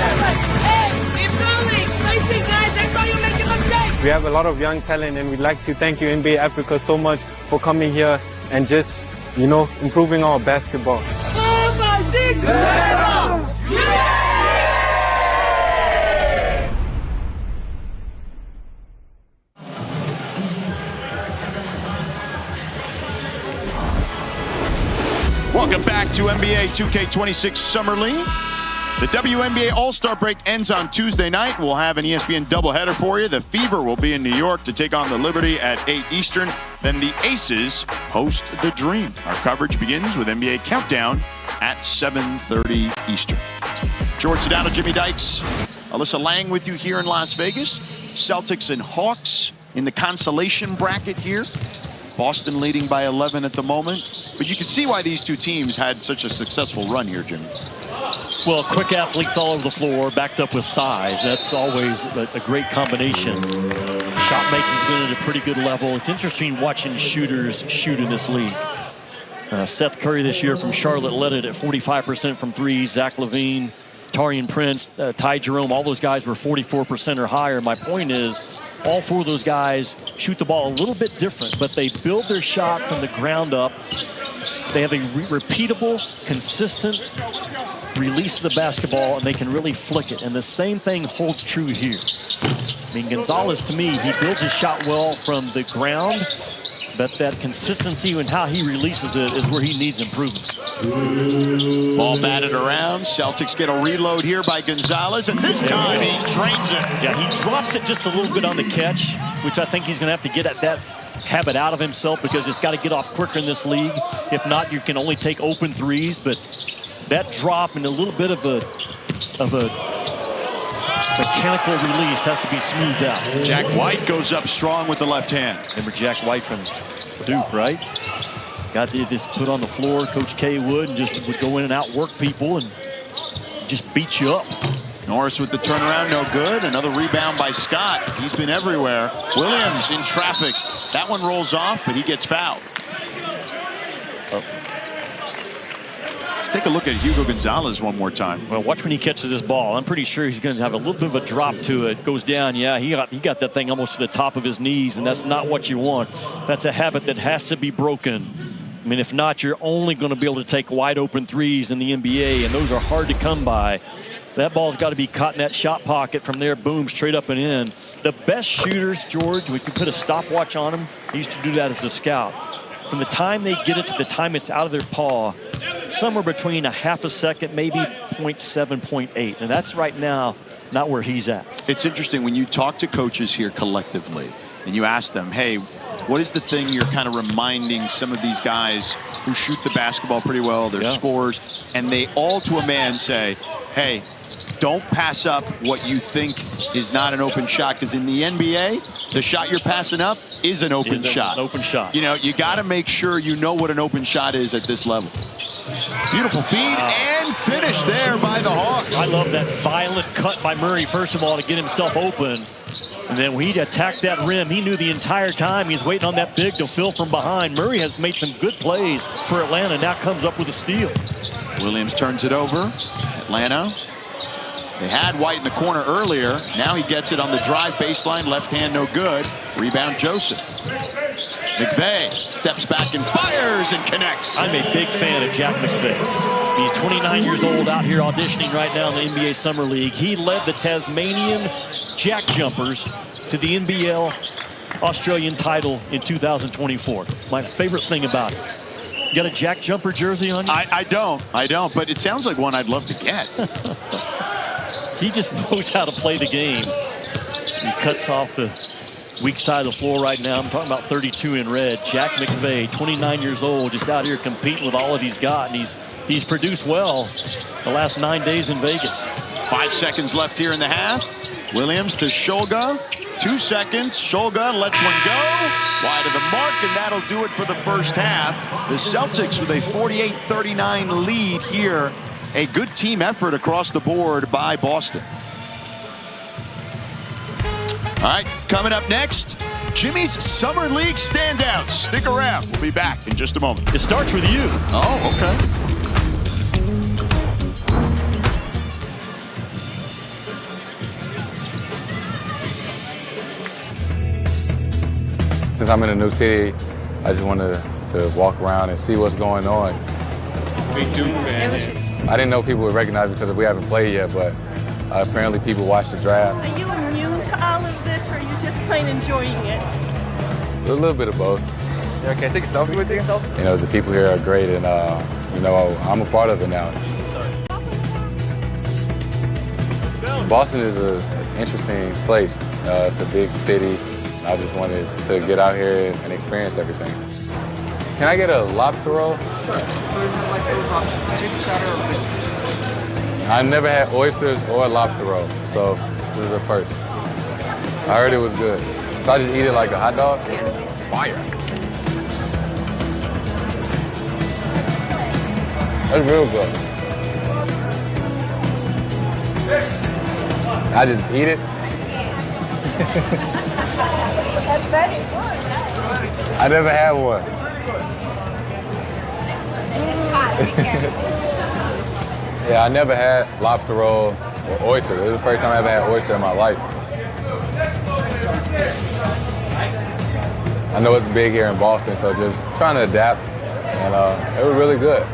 7, 8. Keep going. Racing, guys. That's how you make a mistake. We have a lot of young talent, and we'd like to thank you, NBA Africa, so much for coming here and just, you know, improving our basketball. 4, 5, 6, 7. Welcome back to NBA 2K26 Summer League. The WNBA All-Star break ends on Tuesday night. We'll have an ESPN doubleheader for you. The Fever will be in New York to take on the Liberty at 8 Eastern. Then the Aces host the Dream. Our coverage begins with NBA Countdown at 7:30 Eastern. George Sedano, Jimmy Dykes, Alyssa Lang with you here in Las Vegas. Celtics and Hawks in the consolation bracket here. Boston leading by 11 at the moment. But you can see why these two teams had such a successful run here, Jimmy. Well, quick athletes all over the floor, backed up with size. That's always a great combination. Shot making's been at a pretty good level. It's interesting watching shooters shoot in this league. Seth Curry this year from Charlotte led it at 45% from three. Zach LaVine, Taurean Prince, Ty Jerome, all those guys were 44% or higher. My point is, all 4 of those guys shoot the ball a little bit different, but they build their shot from the ground up. They have a repeatable, consistent release of the basketball, and they can really flick it. And the same thing holds true here. I mean, Gonzalez, to me, he builds his shot well from the ground, but that consistency and how he releases it is where he needs improvement. Ball batted around. Celtics get a reload here by Gonzalez, and this time he trains it. Yeah, he drops it just a little bit on the catch, which I think he's going to have to get at that habit out of himself because it's got to get off quicker in this league. If not, you can only take open threes. But that drop and a little bit of a mechanical release has to be smoothed out. Jack White goes up strong with the left hand. Remember Jack White from Duke, right? Got this put on the floor. Coach K would just go in and outwork people and just beat you up. Norris with the turnaround, no good. Another rebound by Scott. He's been everywhere. Williams in traffic. That one rolls off, but he gets fouled. Let's take a look at Hugo Gonzalez one more time. Well, watch when he catches this ball. I'm pretty sure he's going to have a little bit of a drop to it. Goes down. Yeah, he got that thing almost to the top of his knees, and that's not what you want. That's a habit that has to be broken. I mean, if not, you're only going to be able to take wide open threes in the NBA, and those are hard to come by. That ball's got to be caught in that shot pocket from there, boom, straight up and in. The best shooters, George, we could put a stopwatch on them. He used to do that as a scout. From the time they get it to the time it's out of their paw, somewhere between a half a second, maybe 0.7, 0.8. And that's right now not where he's at. It's interesting when you talk to coaches here collectively and you ask them, hey, what is the thing you're kind of reminding some of these guys who shoot the basketball pretty well, their scorers, and they all to a man say, hey, don't pass up what you think is not an open shot, because in the NBA, the shot you're passing up is an open shot. An open shot. You know, you got to make sure you know what an open shot is at this level. Beautiful feed and finish there by the Hawks. I love that violent cut by Murray, first of all, to get himself open. And then when he attacked that rim, he knew the entire time he's waiting on that big to fill from behind. Murray has made some good plays for Atlanta, now comes up with a steal. Williams turns it over. Atlanta. They had White in the corner earlier. Now he gets it on the drive baseline. Left hand, no good. Rebound, Joseph. McVay steps back and fires and connects. I'm a big fan of Jack McVay. He's 29 years old out here auditioning right now in the NBA Summer League. He led the Tasmanian Jack Jumpers to the NBL Australian title in 2024. My favorite thing about it. You got a Jack Jumper jersey on you? I don't, but it sounds like one I'd love to get. He just knows how to play the game. He cuts off the weak side of the floor right now. I'm talking about 32 in red. Jack McVay, 29 years old, just out here competing with all that he's got, and he's produced well the last 9 days in Vegas. 5 seconds left here in the half. Williams to Shulga. 2 seconds. Shulga lets one go. Wide of the mark, and that'll do it for the first half. The Celtics with a 48-39 lead here. A good team effort across the board by Boston. All right, coming up next, Jimmy's Summer League standouts. Stick around. We'll be back in just a moment. It starts with you. Oh, okay. Since I'm in a new city, I just wanted to walk around and see what's going on. Big Duke fan. I didn't know people would recognize me because we haven't played yet, but apparently people watch the draft. Are you immune to all of this, or are you just plain enjoying it? A little bit of both. Okay, take a selfie with yourself. You know, the people here are great, and you know, I'm a part of it now. Boston is an interesting place. It's a big city. I just wanted to get out here and experience everything. Can I get a lobster roll? Sure. So is it like those options, chicken starter or this? I've never had oysters or a lobster roll, so this is the first. I heard it was good. So I just eat it like a hot dog? Fire. That's real good. I just eat it. That's very good. I never had one. Yeah, I never had lobster roll or oyster. This is the first time I ever had oyster in my life. I know it's big here in Boston, so just trying to adapt, and it was really good.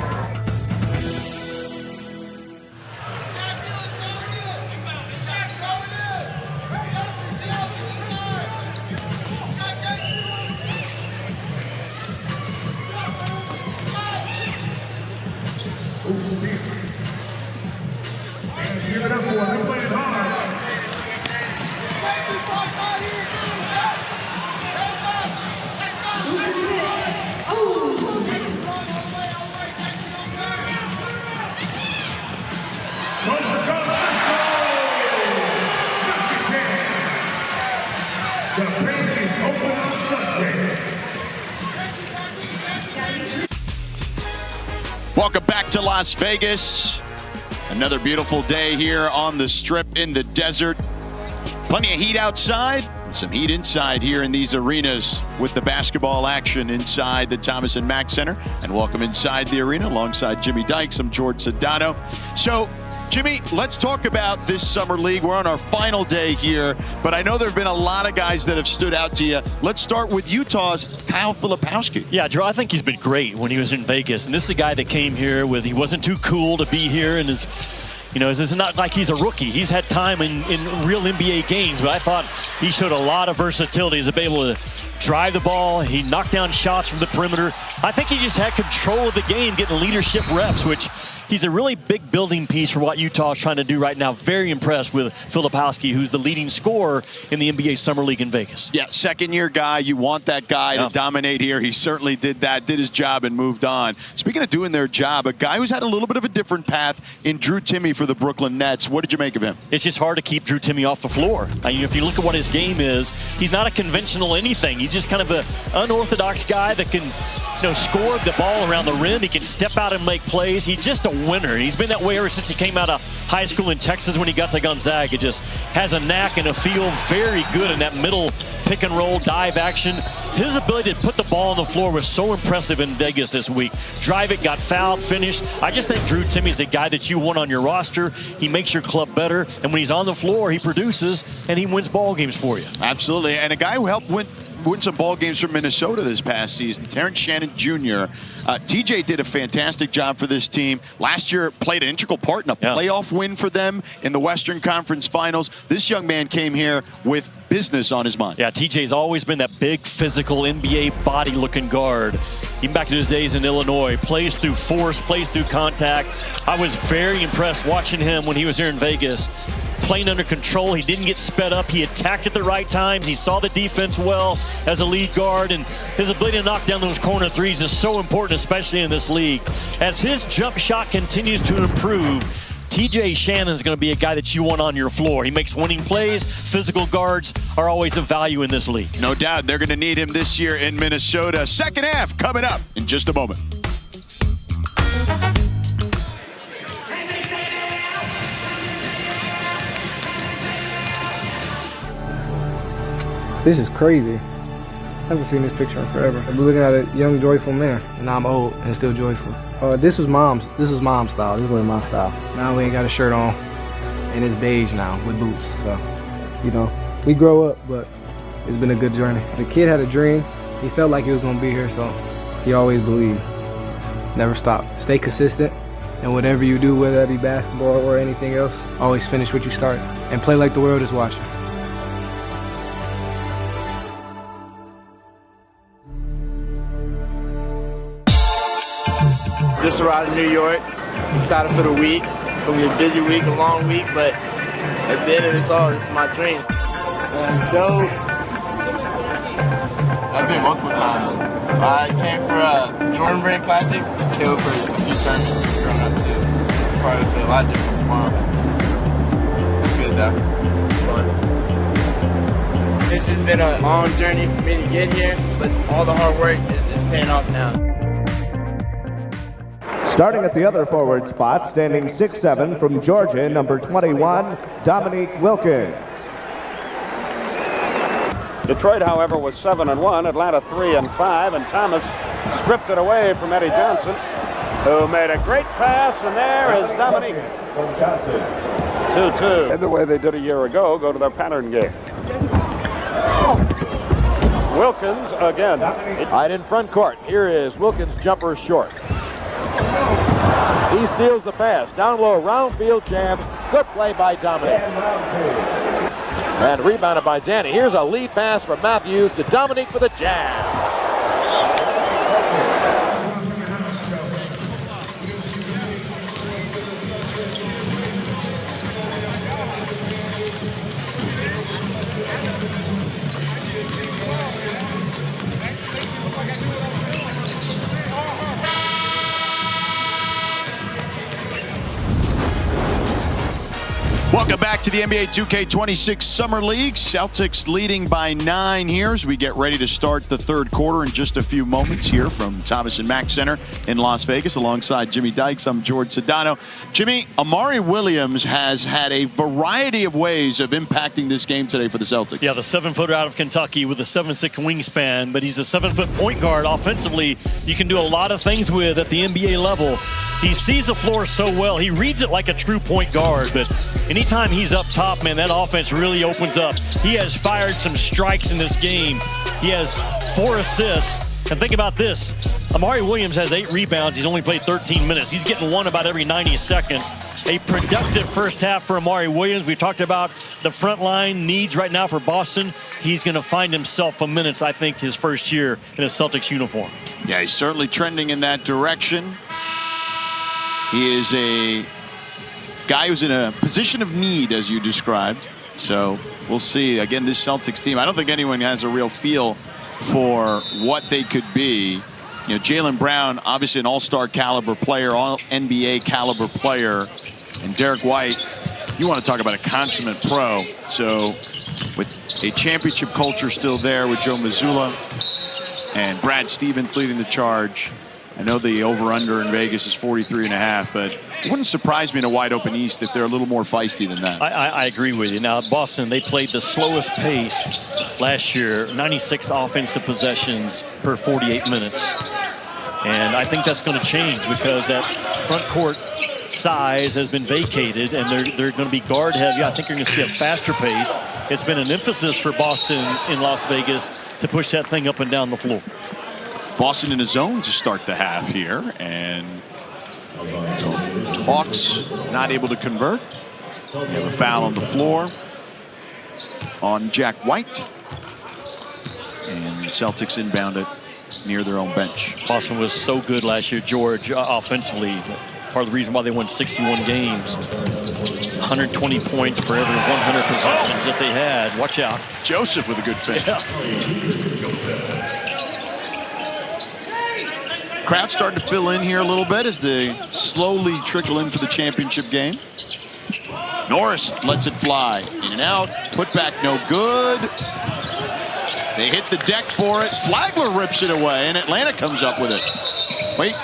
Give it up for him. They're playing hard. The bank is open on Sundays. Welcome back to Las Vegas. Another beautiful day here on the Strip in the desert. Plenty of heat outside and some heat inside here in these arenas with the basketball action inside the Thomas and Mack Center. And welcome inside the arena alongside Jimmy Dykes. I'm George Sedano. So, Jimmy, let's talk about this summer league. We're on our final day here, but I know there have been a lot of guys that have stood out to you. Let's start with Utah's Kyle Filipowski. Yeah, Joe, I think he's been great when he was in Vegas. And this is a guy that came here with, he wasn't too cool to be here, and is, you know, it's not like he's a rookie. He's had time in real NBA games, but I thought he showed a lot of versatility. He's able to drive the ball. He knocked down shots from the perimeter. I think he just had control of the game, getting leadership reps, which he's a really big building piece for what Utah is trying to do right now. Very impressed with Filipowski, who's the leading scorer in the NBA Summer League in Vegas. Yeah, second-year guy. You want that guy to dominate here. He certainly did that, did his job, and moved on. Speaking of doing their job, a guy who's had a little bit of a different path in Drew Timme for the Brooklyn Nets. What did you make of him? It's just hard to keep Drew Timme off the floor. I mean, if you look at what his game is, he's not a conventional anything. He's just kind of an unorthodox guy that can, you know, score the ball around the rim. He can step out and make plays. He's just a winner. He's been that way ever since he came out of high school in Texas when he got to Gonzaga. Just has a knack and a feel very good in that middle pick and roll dive action. His ability to put the ball on the floor was so impressive in Vegas this week. Drive it, got fouled, finished. I just think Drew Timme is a guy that you want on your roster. He makes your club better, and when he's on the floor, he produces and he wins ball games for you. Absolutely, and a guy who helped win some ball games for Minnesota this past season, Terrence Shannon Jr. TJ did a fantastic job for this team. Last year, played an integral part in a playoff win for them in the Western Conference Finals. This young man came here with business on his mind. Yeah, TJ's always been that big, physical, NBA body-looking guard. Even back to his days in Illinois, plays through force, plays through contact. I was very impressed watching him when he was here in Vegas. Playing under control, he didn't get sped up. He attacked at the right times. He saw the defense well as a lead guard, and his ability to knock down those corner threes is so important, especially in this league. As his jump shot continues to improve, TJ Shannon is going to be a guy that you want on your floor. He makes winning plays. Physical guards are always of value in this league. No doubt they're going to need him this year in Minnesota. Second half coming up in just a moment. This is crazy. I haven't seen this picture in forever. I'm looking at a young, joyful man. And now I'm old and still joyful. This was mom's style. This was my style. Now we ain't got a shirt on. And it's beige now with boots. So, you know, we grow up, but it's been a good journey. The kid had a dream. He felt like he was going to be here, so he always believed. Never stop. Stay consistent. And whatever you do, whether that be basketball or anything else, always finish what you start. And play like the world is watching. Just arrived in New York, excited for the week. It's gonna be a busy week, a long week, but at the end of this all, it's my dream. Joe, I've been multiple times. I came for a Jordan Brand Classic, came for a few tournaments growing up too. Probably feel a lot different tomorrow. It's good though, it's fun. It's just been a long journey for me to get here, but all the hard work is paying off now. Starting at the other forward spot, standing 6'7" from Georgia, number 21, Dominique Wilkins. Detroit, however, was 7-1, Atlanta 3-5, and Thomas stripped it away from Eddie Johnson, who made a great pass, and there is Dominique. 2-2. And the way they did a year ago, go to their pattern game. Wilkins again. Right in front court, here is Wilkins' jumper short. He steals the pass. Down low, round field jams. Good play by Dominic. And rebounded by Danny. Here's a lead pass from Matthews to Dominic for the jam. Welcome back Back to the NBA 2K26 Summer League. Celtics leading by 9 here as we get ready to start the third quarter in just a few moments here from Thomas and Mack Center in Las Vegas. Alongside Jimmy Dykes, I'm George Sedano. Jimmy, Amari Williams has had a variety of ways of impacting this game today for the Celtics. Yeah, the 7-footer out of Kentucky with a 7'6" wingspan, but he's a 7-foot point guard. Offensively, you can do a lot of things with at the NBA level. He sees the floor so well. He reads it like a true point guard, but anytime he's up top, man, that offense really opens up. He has fired some strikes in this game. He has 4 assists. And think about this. Amari Williams has 8 rebounds. He's only played 13 minutes. He's getting one about every 90 seconds. A productive first half for Amari Williams. We talked about the front line needs right now for Boston. He's going to find himself some minutes, I think, his first year in a Celtics uniform. Yeah, he's certainly trending in that direction. He is a guy who's in a position of need, as you described. So we'll see. Again, this Celtics team, I don't think anyone has a real feel for what they could be. You know, Jaylen Brown, obviously an all-star caliber player, all-NBA caliber player. And Derek White, you want to talk about a consummate pro. So with a championship culture still there with Joe Mazzulla and Brad Stevens leading the charge. I know the over-under in Vegas is 43.5, but it wouldn't surprise me in a wide-open East if they're a little more feisty than that. I agree with you. Now, Boston, they played the slowest pace last year, 96 offensive possessions per 48 minutes. And I think that's going to change because that front court size has been vacated, and they're going to be guard-heavy. I think you're going to see a faster pace. It's been an emphasis for Boston in Las Vegas to push that thing up and down the floor. Boston in a zone to start the half here, and Hawks not able to convert. We have a foul on the floor on Jack White, and the Celtics inbound it near their own bench. Boston was so good last year, George, offensively. Part of the reason why they won 61 games. 120 points for every 100 possessions that they had. Watch out. Joseph with a good finish. Yeah. Crowd starting to fill in here a little bit as they slowly trickle in for the championship game. Norris lets it fly. In and out. Put back no good. They hit the deck for it. Flagler rips it away, and Atlanta comes up with it. Wait.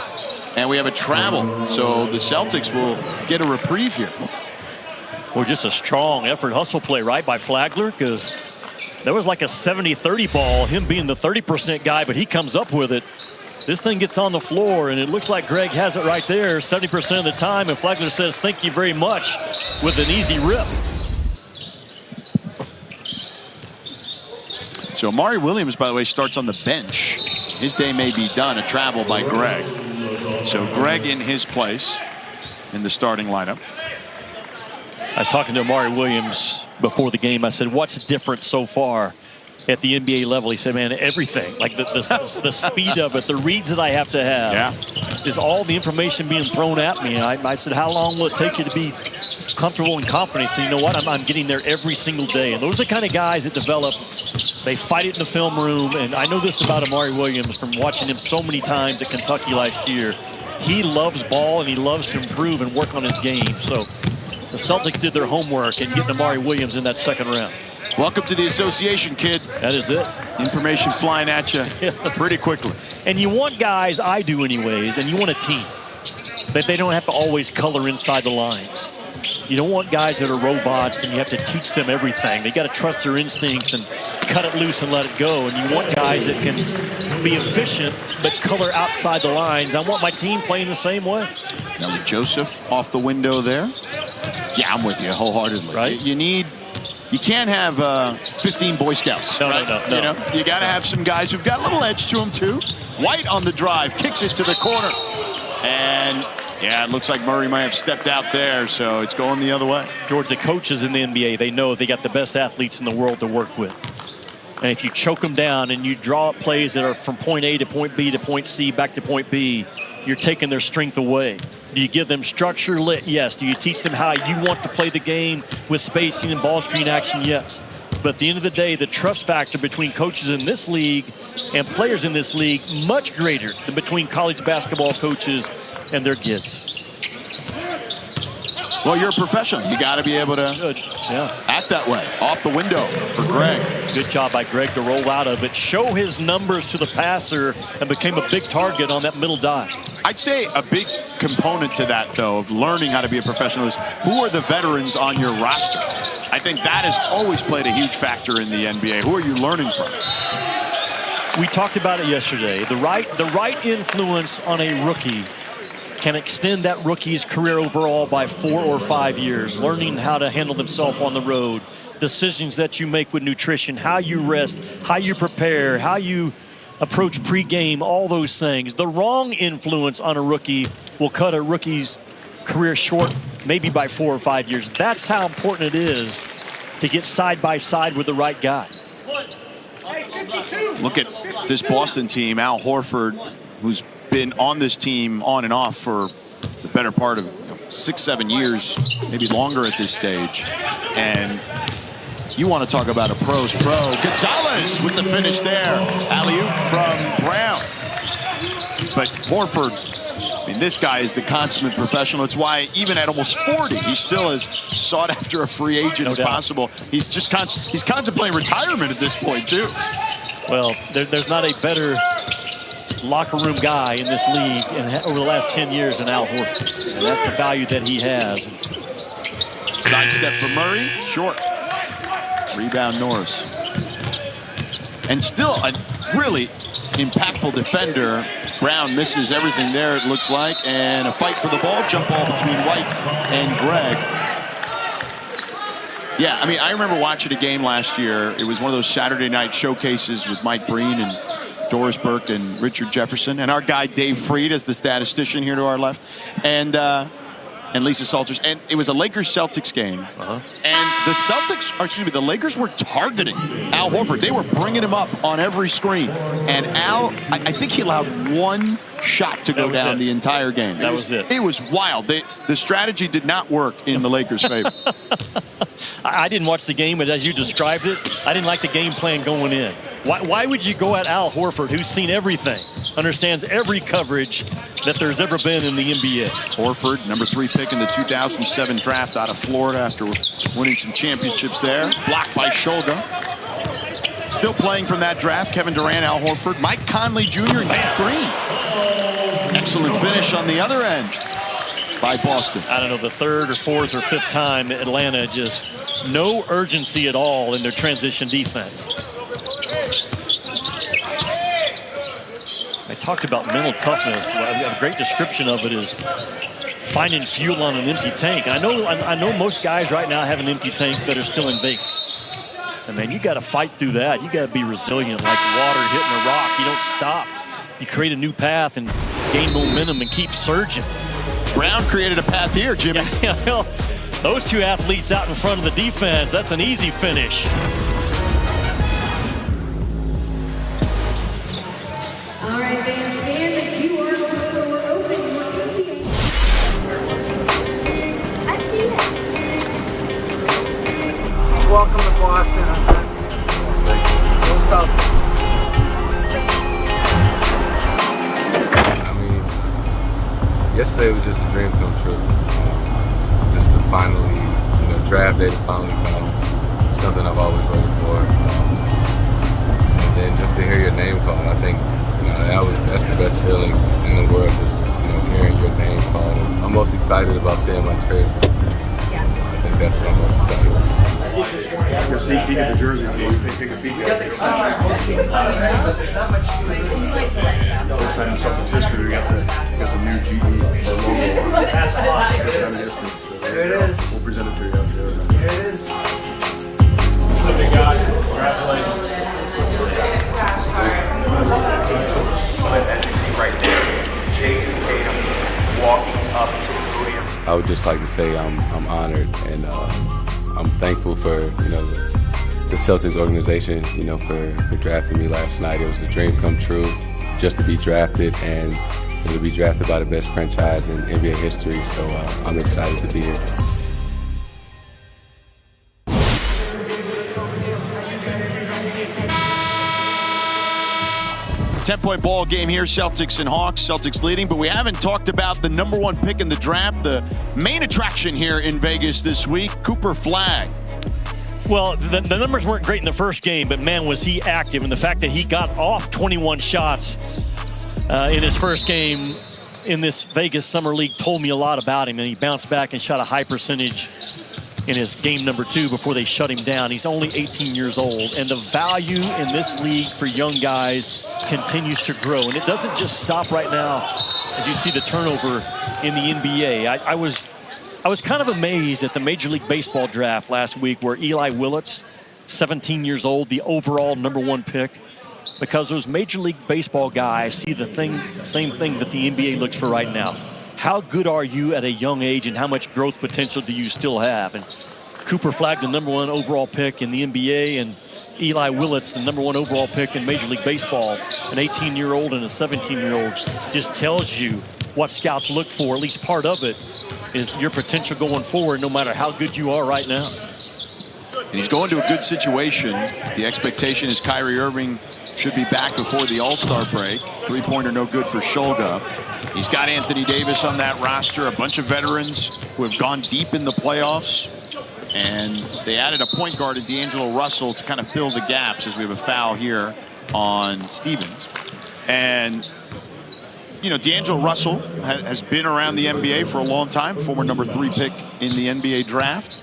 And we have a travel. So the Celtics will get a reprieve here. Well, just a strong effort hustle play, right, by Flagler, because there was like a 70-30 ball, him being the 30% guy, but he comes up with it. This thing gets on the floor, and it looks like Greg has it right there 70% of the time, and Flagler says, thank you very much, with an easy rip. So Amari Williams, by the way, starts on the bench. His day may be done, a travel by Greg. So Greg in his place in the starting lineup. I was talking to Amari Williams before the game. I said, what's different so far at the NBA level? He said, man, everything. Like the speed of it, the reads that I have to have. Is all the information being thrown at me. I said, how long will it take you to be comfortable and confident? So you know what? I'm getting there every single day. And those are the kind of guys that develop. They fight it in the film room. And I know this about Amari Williams from watching him so many times at Kentucky last year. He loves ball, and he loves to improve and work on his game. So the Celtics did their homework and getting Amari Williams in that second round. Welcome to the association, kid. That is it. Information flying at you pretty quickly. And you want guys, I do anyways, and you want a team that they don't have to always color inside the lines. You don't want guys that are robots and you have to teach them everything. They got to trust their instincts and cut it loose and let it go. And you want guys that can be efficient but color outside the lines. I want my team playing the same way. Now with Joseph off the window there. Yeah, I'm with you wholeheartedly. Right? You can't have 15 Boy Scouts. No, right? no. You know, you got to have some guys who've got a little edge to them too. White on the drive, kicks it to the corner. And yeah, it looks like Murray might have stepped out there, so it's going the other way. George, the coaches in the NBA, they know they got the best athletes in the world to work with. And if you choke them down and you draw up plays that are from point A to point B to point C back to point B, you're taking their strength away. Do you give them structure? Yes. Do you teach them how you want to play the game with spacing and ball screen action? Yes. But at the end of the day, the trust factor between coaches in this league and players in this league much greater than between college basketball coaches and their kids. Well, you're a professional. You got to be able to act that way. Off the window for Greg. Good job by Greg to roll out of it, show his numbers to the passer, and became a big target on that middle dive. I'd say a big component to that, though, of learning how to be a professional is who are the veterans on your roster? I think that has always played a huge factor in the NBA. Who are you learning from? We talked about it yesterday. The right influence on a rookie can extend that rookie's career overall by 4 or 5 years. Learning how to handle themselves on the road, decisions that you make with nutrition, how you rest, how you prepare, how you approach pregame, all those things. The wrong influence on a rookie will cut a rookie's career short maybe by 4 or 5 years. That's how important it is to get side by side with the right guy. Look at this Boston team. Al Horford, who's been on this team on and off for the better part of 6-7 years, maybe longer at this stage. And you want to talk about a pro's pro. Gonzalez with the finish there. Alley-oop from Brown. But Horford, I mean, this guy is the consummate professional. It's why even at almost 40, he's still as sought after a free agent as possible. He's just he's contemplating retirement at this point, too. Well, there's not a better locker room guy in this league over the last 10 years than Al Horford. And that's the value that he has. Sidestep for Murray, short. Rebound Norris. And still a really impactful defender. Brown misses everything there, it looks like. And a fight for the ball, jump ball between White and Greg. Yeah, I mean, I remember watching a game last year. It was one of those Saturday night showcases with Mike Breen and Doris Burke and Richard Jefferson, and our guy Dave Freed as the statistician here to our left, and Lisa Salters. And it was a Lakers-Celtics game. And the Celtics, or excuse me, the Lakers were targeting Al Horford. They were bringing him up on every screen. And Al, I think he allowed one shot to go down the entire game. That was it. It was wild. The strategy did not work in the Lakers' favor. I didn't watch the game, but as you described it, I didn't like the game plan going in. Why would you go at Al Horford, who's seen everything, understands every coverage that there's ever been in the NBA? Horford, number 3 pick in the 2007 draft out of Florida after winning some championships there. Blocked by Shulga. Still playing from that draft, Kevin Durant, Al Horford, Mike Conley Jr., and Matt Green. Excellent finish on the other end by Boston. I don't know, the 3rd or 4th or 5th time Atlanta just no urgency at all in their transition defense. I talked about mental toughness. A great description of it is finding fuel on an empty tank. And I know most guys right now have an empty tank that are still in Vegas. And man, you got to fight through that. You got to be resilient, like water hitting a rock. You don't stop. You create a new path and gain momentum and keep surging. Brown created a path here, Jimmy. Yeah, well, those two athletes out in front of the defense, that's an easy finish. All right, fans, scan the QR code or open your TV. Welcome to Boston. Go Celtics. I mean, yesterday was just a dream come true. Just to finally, draft day to finally come. Something I've always waited for. And then just to hear your name called, I think that's the best feeling in the world, is hearing your name called. I'm most excited about seeing my trade. I think that's what I'm most excited about. Your sneak peek at the jersey. Take a peek at it. First time in Celtics history, we got the new GE logo. That's awesome. There it is. We'll present it to you after. There it is. Big guy. Congratulations. Right there, Jason Tatum walking up to the podium. I would just like to say I'm honored and I'm thankful for the Celtics organization for drafting me last night. It was a dream come true just to be drafted and to be drafted by the best franchise in NBA history. So I'm excited to be here. 10-point ball game here, Celtics and Hawks. Celtics leading, but we haven't talked about the #1 pick in the draft, the main attraction here in Vegas this week, Cooper Flagg. Well, the numbers weren't great in the first game, but man, was he active. And the fact that he got off 21 shots in his first game in this Vegas Summer League told me a lot about him. And he bounced back and shot a high percentage in his game #2 before they shut him down. He's only 18 years old, and the value in this league for young guys continues to grow. And it doesn't just stop right now as you see the turnover in the NBA. I was kind of amazed at the Major League Baseball draft last week where Eli Willits, 17 years old, the overall #1 pick, because those Major League Baseball guys see the same thing that the NBA looks for right now. How good are you at a young age, and how much growth potential do you still have? And Cooper Flagg, the #1 overall pick in the NBA, and Eli Willits, the #1 overall pick in Major League Baseball, an 18-year-old and a 17-year-old, just tells you what scouts look for. At least part of it is your potential going forward, no matter how good you are right now. And he's going to a good situation. The expectation is Kyrie Irving should be back before the All-Star break. Three-pointer no good for Shulga. He's got Anthony Davis on that roster, a bunch of veterans who have gone deep in the playoffs. And they added a point guard in D'Angelo Russell to kind of fill the gaps, as we have a foul here on Stevens. And, you know, D'Angelo Russell has been around the NBA for a long time, former #3 pick in the NBA draft.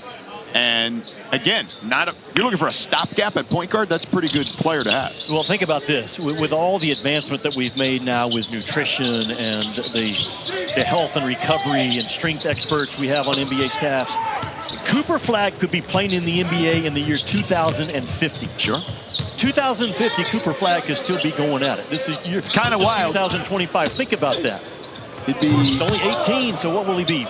And again, you're looking for a stopgap at point guard. That's a pretty good player to have. Well, think about this. With all the advancement that we've made now with nutrition and the health and recovery and strength experts we have on NBA staffs, Cooper Flagg could be playing in the NBA in the year 2050. Sure. 2050, Cooper Flagg could still be going at it. It's kind of wild. 2025. Think about that. He's only 18, so what will he be?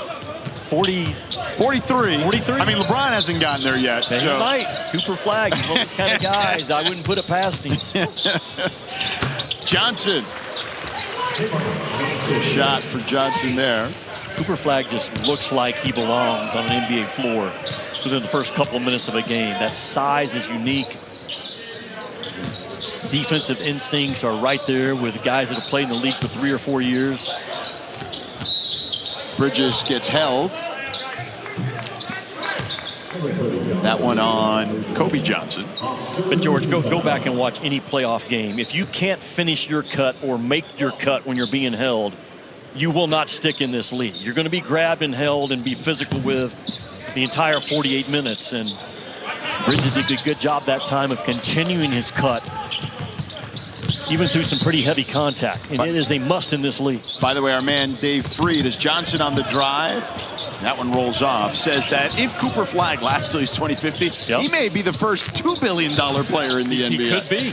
43. I mean, LeBron hasn't gotten there yet. He might. Cooper Flagg is one of those kind of guys. I wouldn't put it past him. Johnson. Good shot for Johnson there. Cooper Flagg just looks like he belongs on an NBA floor within the first couple of minutes of a game. That size is unique. His defensive instincts are right there with guys that have played in the league for 3 or 4 years. Bridges gets held. That one on Kobe Johnson. But George, go back and watch any playoff game. If you can't finish your cut or make your cut when you're being held, you will not stick in this league. You're going to be grabbed and held and be physical with the entire 48 minutes. And Bridges did a good job that time of continuing his cut, even through some pretty heavy contact. And it is a must in this league. By the way, our man Dave Freed is Johnson on the drive. That one rolls off. Says that if Cooper Flagg lasts till he's 2050, he may be the first $2 billion player in the NBA. He could be.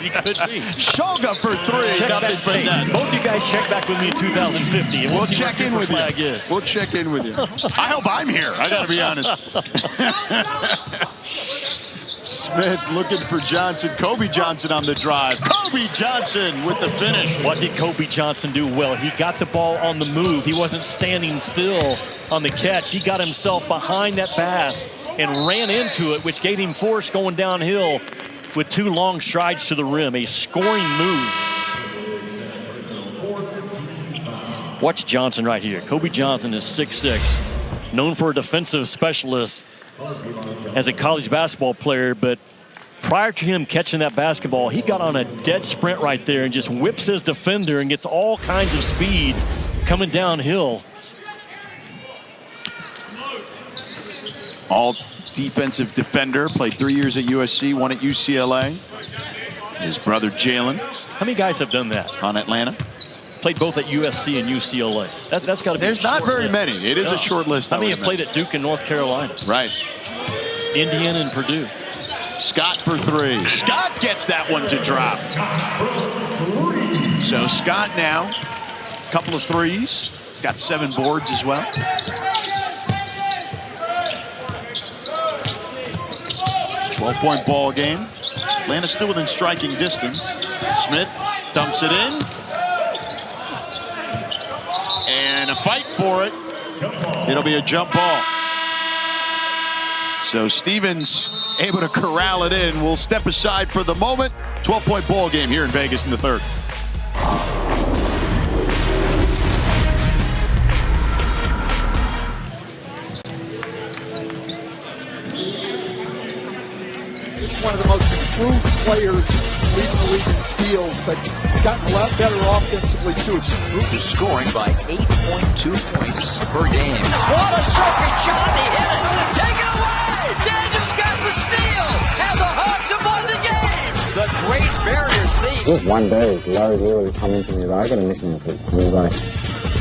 He could be. Shulga for 3. Nothing but that. Both you guys check back with me in 2050. And we'll check in with you. We'll check in with you. I hope I'm here. I got to be honest. Smith looking for Johnson. Kobe Johnson on the drive. Kobe Johnson with the finish. What did Kobe Johnson do well? He got the ball on the move. He wasn't standing still on the catch. He got himself behind that pass and ran into it, which gave him force going downhill with 2 long strides to the rim. A scoring move. Watch Johnson right here. Kobe Johnson is 6'6", known for a defensive specialist as a college basketball player, but prior to him catching that basketball, he got on a dead sprint right there and just whips his defender and gets all kinds of speed coming downhill. All defensive defender, played 3 years at USC, 1 at UCLA. His brother Jalen. How many guys have done that? On Atlanta. Played both at USC and UCLA. That's got to be. There's not very many. It is a short list. How many have played at Duke and North Carolina? Right. Indiana and Purdue. Scott for 3. Scott gets that one to drop. So Scott now, a couple of threes. He's got 7 boards as well. Point ball game. Atlanta still within striking distance. Smith dumps it in. And a fight for it. It'll be a jump ball. So Stevens able to corral it in. We'll step aside for the moment. 12-point ball game here in Vegas in the third. improved players leading the league in steals, but he's gotten a lot better offensively too. Group is scoring by 8.2 points per game. What a second shot, he hit it. Take it away! Daniels got the steal, and the Hawks have won the game. The Great Barrier Thief. Just one day, Larry literally come into me, he's like, I got a nickname for you. And he's like,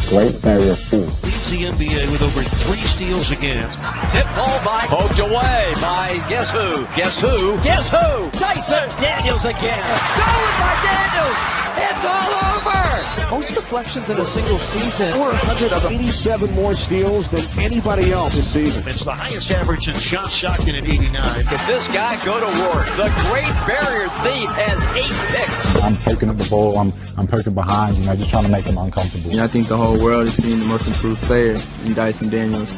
Great Barrier Thief. Leads the NBA with over 3 steals a game. Tip ball by, poked away by guess who? Guess who? Guess who? Dyson Daniels again. Stolen by Daniels. It's all over. Most deflections in a single season. 400 of them. 87 more steals than anybody else this season. It's the highest average in shot shotgun at 89. Can this guy go to work? The Great Barrier Thief has 8 picks. I'm poking up the ball, I'm poking behind, just trying to make them uncomfortable. I think the whole world is seeing the most improved player in Dyson Daniels.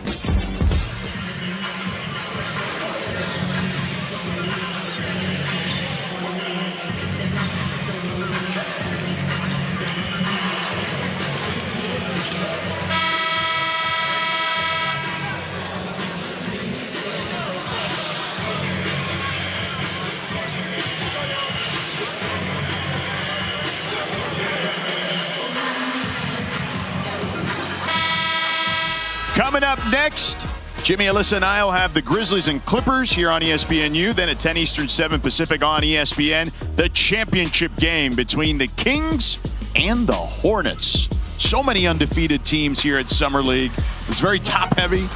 Coming up next, Jimmy, Alyssa, and I will have the Grizzlies and Clippers here on ESPNU. Then at 10 Eastern, 7 Pacific on ESPN, the championship game between the Kings and the Hornets. So many undefeated teams here at Summer League. It's very top-heavy.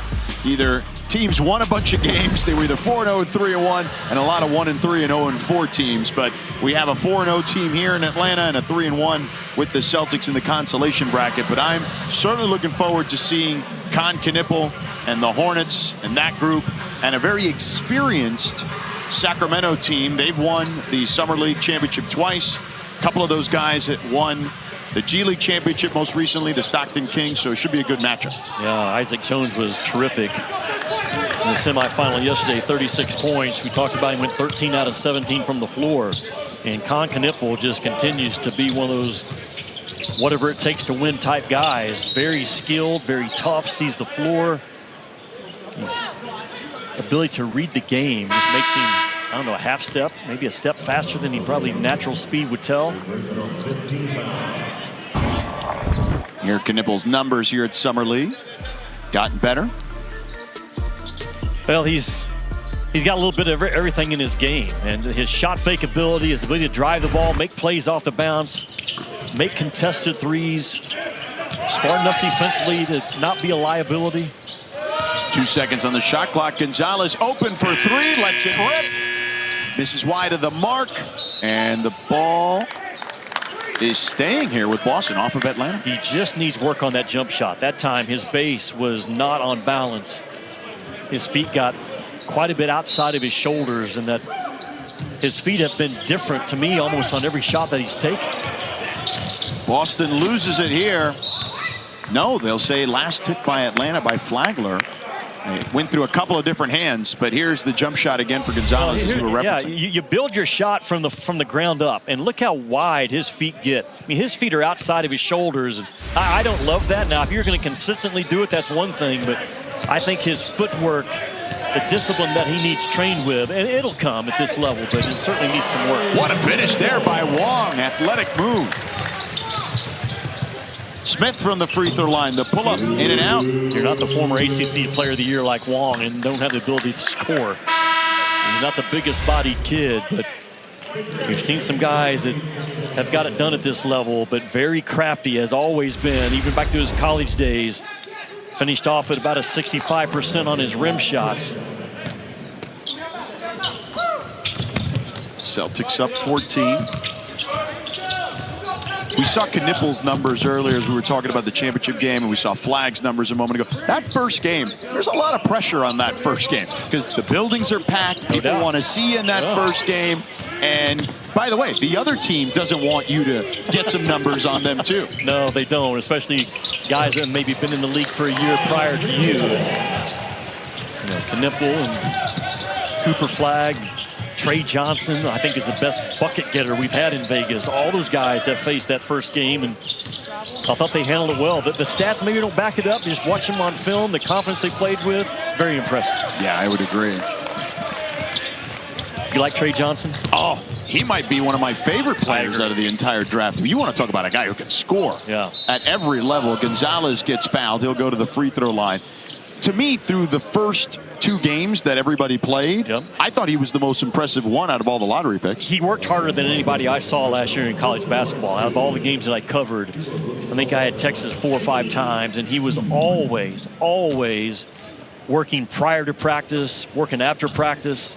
Either teams won a bunch of games. They were either 4-0 and 3-1, and a lot of 1-3 and 0-4 teams. But we have a 4-0 team here in Atlanta and a 3-1 with the Celtics in the consolation bracket. But I'm certainly looking forward to seeing Con Knippel and the Hornets and that group, and a very experienced Sacramento team. They've won the Summer League championship twice. A couple of those guys that won the G League championship most recently, the Stockton Kings, so it should be a good matchup. Yeah, Isaac Jones was terrific in the semifinal yesterday, 36 points. We talked about him, went 13 out of 17 from the floor. And Con Knippel just continues to be one of those whatever it takes to win type guys. Very skilled, very tough, sees the floor. His ability to read the game just makes him, I don't know, a half step, maybe a step faster than he probably natural speed would tell. Here are Knippel's numbers here at Summer League. Gotten better. Well, he's got a little bit of everything in his game. And his shot fake ability, his ability to drive the ball, make plays off the bounce, make contested threes, smart enough defensively to not be a liability. 2 seconds on the shot clock. Gonzalez open for 3, lets it rip. Misses wide of the mark, and the ball is staying here with Boston off of Atlanta. He just needs work on that jump shot. That time his base was not on balance. His feet got quite a bit outside of his shoulders, and that his feet have been different to me almost on every shot that he's taken. Boston loses it here. No, they'll say last tip by Atlanta by Flagler. It went through a couple of different hands, but here's the jump shot again for Gonzalez, as you were referencing. Yeah, you build your shot from the ground up, and look how wide his feet get. I mean, his feet are outside of his shoulders, and I don't love that. Now, if you're going to consistently do it, that's one thing, but I think his footwork, the discipline that he needs trained with, and it'll come at this level, but it certainly needs some work. What a finish there by Wong. Athletic move. Smith from the free throw line, the pull-up, in and out. You're not the former ACC Player of the Year like Wong and don't have the ability to score. He's not the biggest bodied kid, but we've seen some guys that have got it done at this level, but very crafty, has always been, even back to his college days. Finished off at about a 65% on his rim shots. Celtics up 14. We saw Knippel's numbers earlier as we were talking about the championship game, and we saw Flag's numbers a moment ago. That first game, there's a lot of pressure on that first game because the buildings are packed. People want to see you in that first game. And by the way, the other team doesn't want you to get some numbers on them too. No, they don't, especially guys that maybe been in the league for a year prior to you. Knippel and Cooper Flag, Trey Johnson, I think, is the best bucket getter we've had in Vegas. All those guys have faced that first game, and I thought they handled it well. The stats maybe don't back it up. Just watch them on film, the confidence they played with, very impressive. Yeah, I would agree. You like Trey Johnson? Oh, he might be one of my favorite players out of the entire draft. You want to talk about a guy who can score at every level. Gonzalez gets fouled. He'll go to the free throw line. To me, through the first 2 games that everybody played, I thought he was the most impressive one out of all the lottery picks. He worked harder than anybody I saw last year in college basketball. Out of all the games that I covered, I think I had Texas 4 or 5 times, and he was always working prior to practice, working after practice.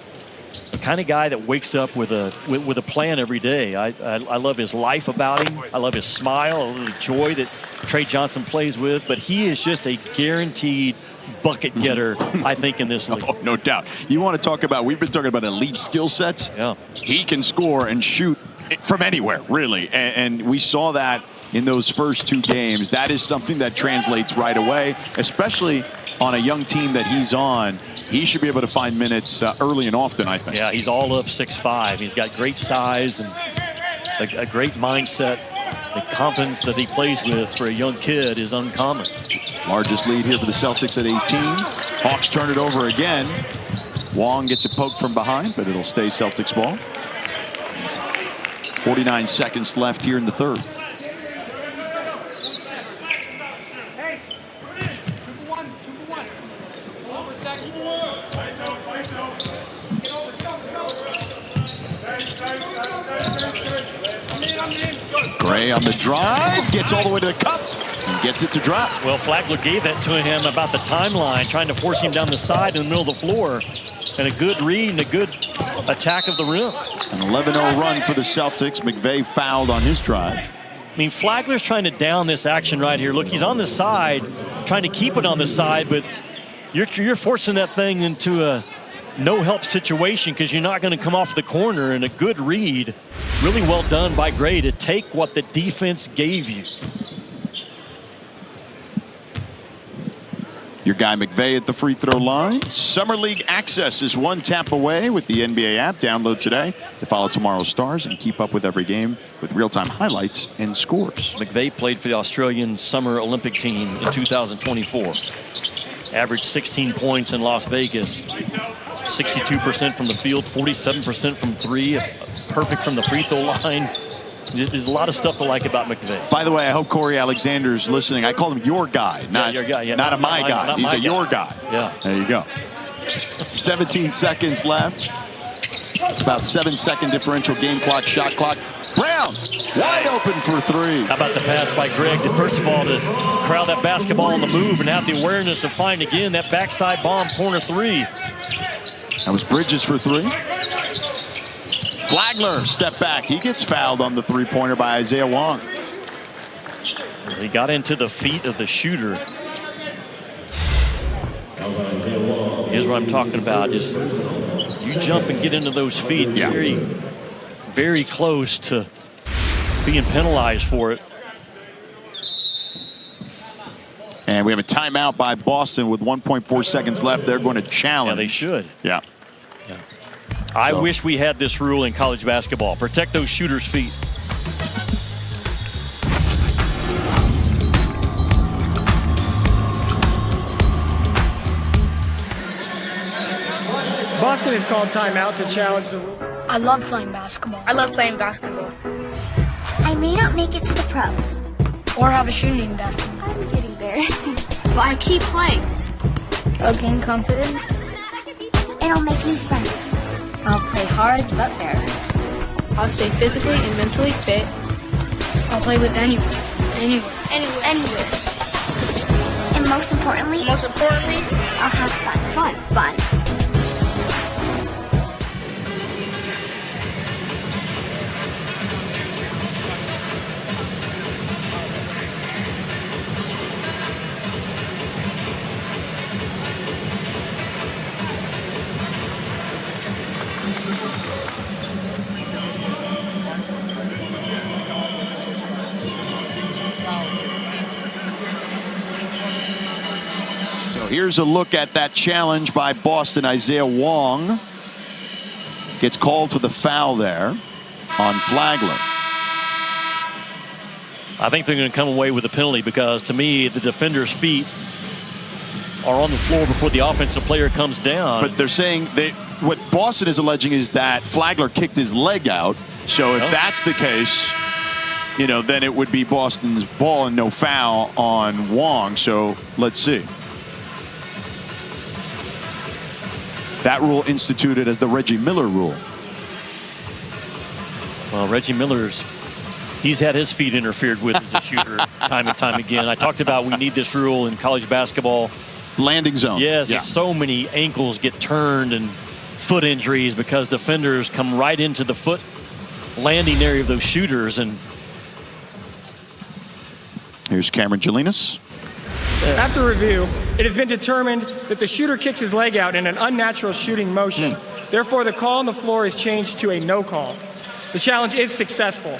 The kind of guy that wakes up with a plan every day. I love his life about him. I love his smile, I love the joy that Trey Johnson plays with, but he is just a guaranteed bucket getter, I think, in this league. Oh, no doubt. You want to talk about, we've been talking about elite skill sets. Yeah. He can score and shoot from anywhere, really. And we saw that in those first 2 games. That is something that translates right away, especially on a young team that he's on. He should be able to find minutes early and often, I think. Yeah, he's all of 6'5". He's got great size and a great mindset. The confidence that he plays with for a young kid is uncommon. Largest lead here for the Celtics at 18. Hawks turn it over again. Wong gets a poke from behind, but it'll stay Celtics ball. 49 seconds left here in the third. Gray on the drive, gets all the way to the cup, and gets it to drop. Well, Flagler gave that to him about the timeline, trying to force him down the side in the middle of the floor. And a good read and a good attack of the rim. An 11-0 run for the Celtics. McVay fouled on his drive. I mean, Flagler's trying to down this action right here. Look, he's on the side, trying to keep it on the side, but you're forcing that thing into a no-help situation because you're not going to come off the corner. And a good read, really well done by Gray to take what the defense gave you. Your guy McVay at the free throw line. Summer League access is 1 tap away with the NBA app. Download today to follow tomorrow's stars and keep up with every game with real-time highlights and scores. McVay played for the Australian Summer Olympic team in 2024. Averaged 16 points in Las Vegas. 62% from the field, 47% from 3. Perfect from the free throw line. There's a lot of stuff to like about McVay. By the way, I hope Corey Alexander's listening. I call him your guy, not your guy. Yeah, not a my guy. He's a your guy. Yeah. There you go. 17 seconds left. About 7-second differential game clock, shot clock. Brown, wide open for 3. How about the pass by Greg? First of all, to crowd that basketball on the move and have the awareness of finding again that backside bomb, corner 3. That was Bridges for 3. Flagler, step back. He gets fouled on the three-pointer by Isaiah Wong. He got into the feet of the shooter. Here's what I'm talking about. Just you jump and get into those feet. Very, very close to being penalized for it. And we have a timeout by Boston with 1.4 seconds left. They're going to challenge. Yeah, they should. Yeah. I wish we had this rule in college basketball. Protect those shooters' feet. Boston has called timeout to challenge the rule. I love playing basketball. I love playing basketball. I may not make it to the pros. Or have a shoe named after me. I'm getting there. But I keep playing. I'll gain confidence. And I'll make new friends. I'll play hard but fair. I'll stay physically and mentally fit. I'll play with anyone. Anywhere. And most importantly, I'll have fun. Here's a look at that challenge by Boston. Isaiah Wong gets called for the foul there on Flagler. I think they're going to come away with a penalty because, to me, the defender's feet are on the floor before the offensive player comes down. But they're saying what Boston is alleging is that Flagler kicked his leg out. So if that's the case, you know, then it would be Boston's ball and no foul on Wong. So let's see. That rule instituted as the Reggie Miller rule. Well, Reggie he's had his feet interfered with as a shooter time and time again. I talked about we need this rule in college basketball. Landing zone. Yes, yeah. So many ankles get turned and foot injuries because defenders come right into the foot landing area of those shooters. And here's Cameron Jelinas. After review, it has been determined that the shooter kicks his leg out in an unnatural shooting motion. Therefore, the call on the floor is changed to a no call. The challenge is successful.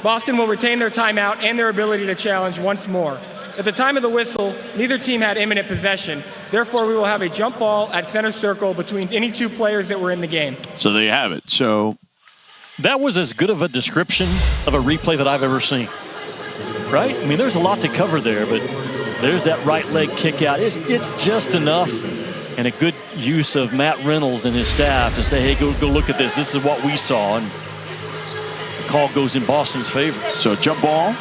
Boston will retain their timeout and their ability to challenge once more. At the time of the whistle, neither team had imminent possession. Therefore, we will have a jump ball at center circle between any two players that were in the game. So there you have it. So that was as good of a description of a replay that I've ever seen. Right? I mean, there's a lot to cover there, but there's that right leg kick out. It's just enough, and a good use of Matt Reynolds and his staff to say, hey, go look at this. This is what we saw. And the call goes in Boston's favor. So jump ball.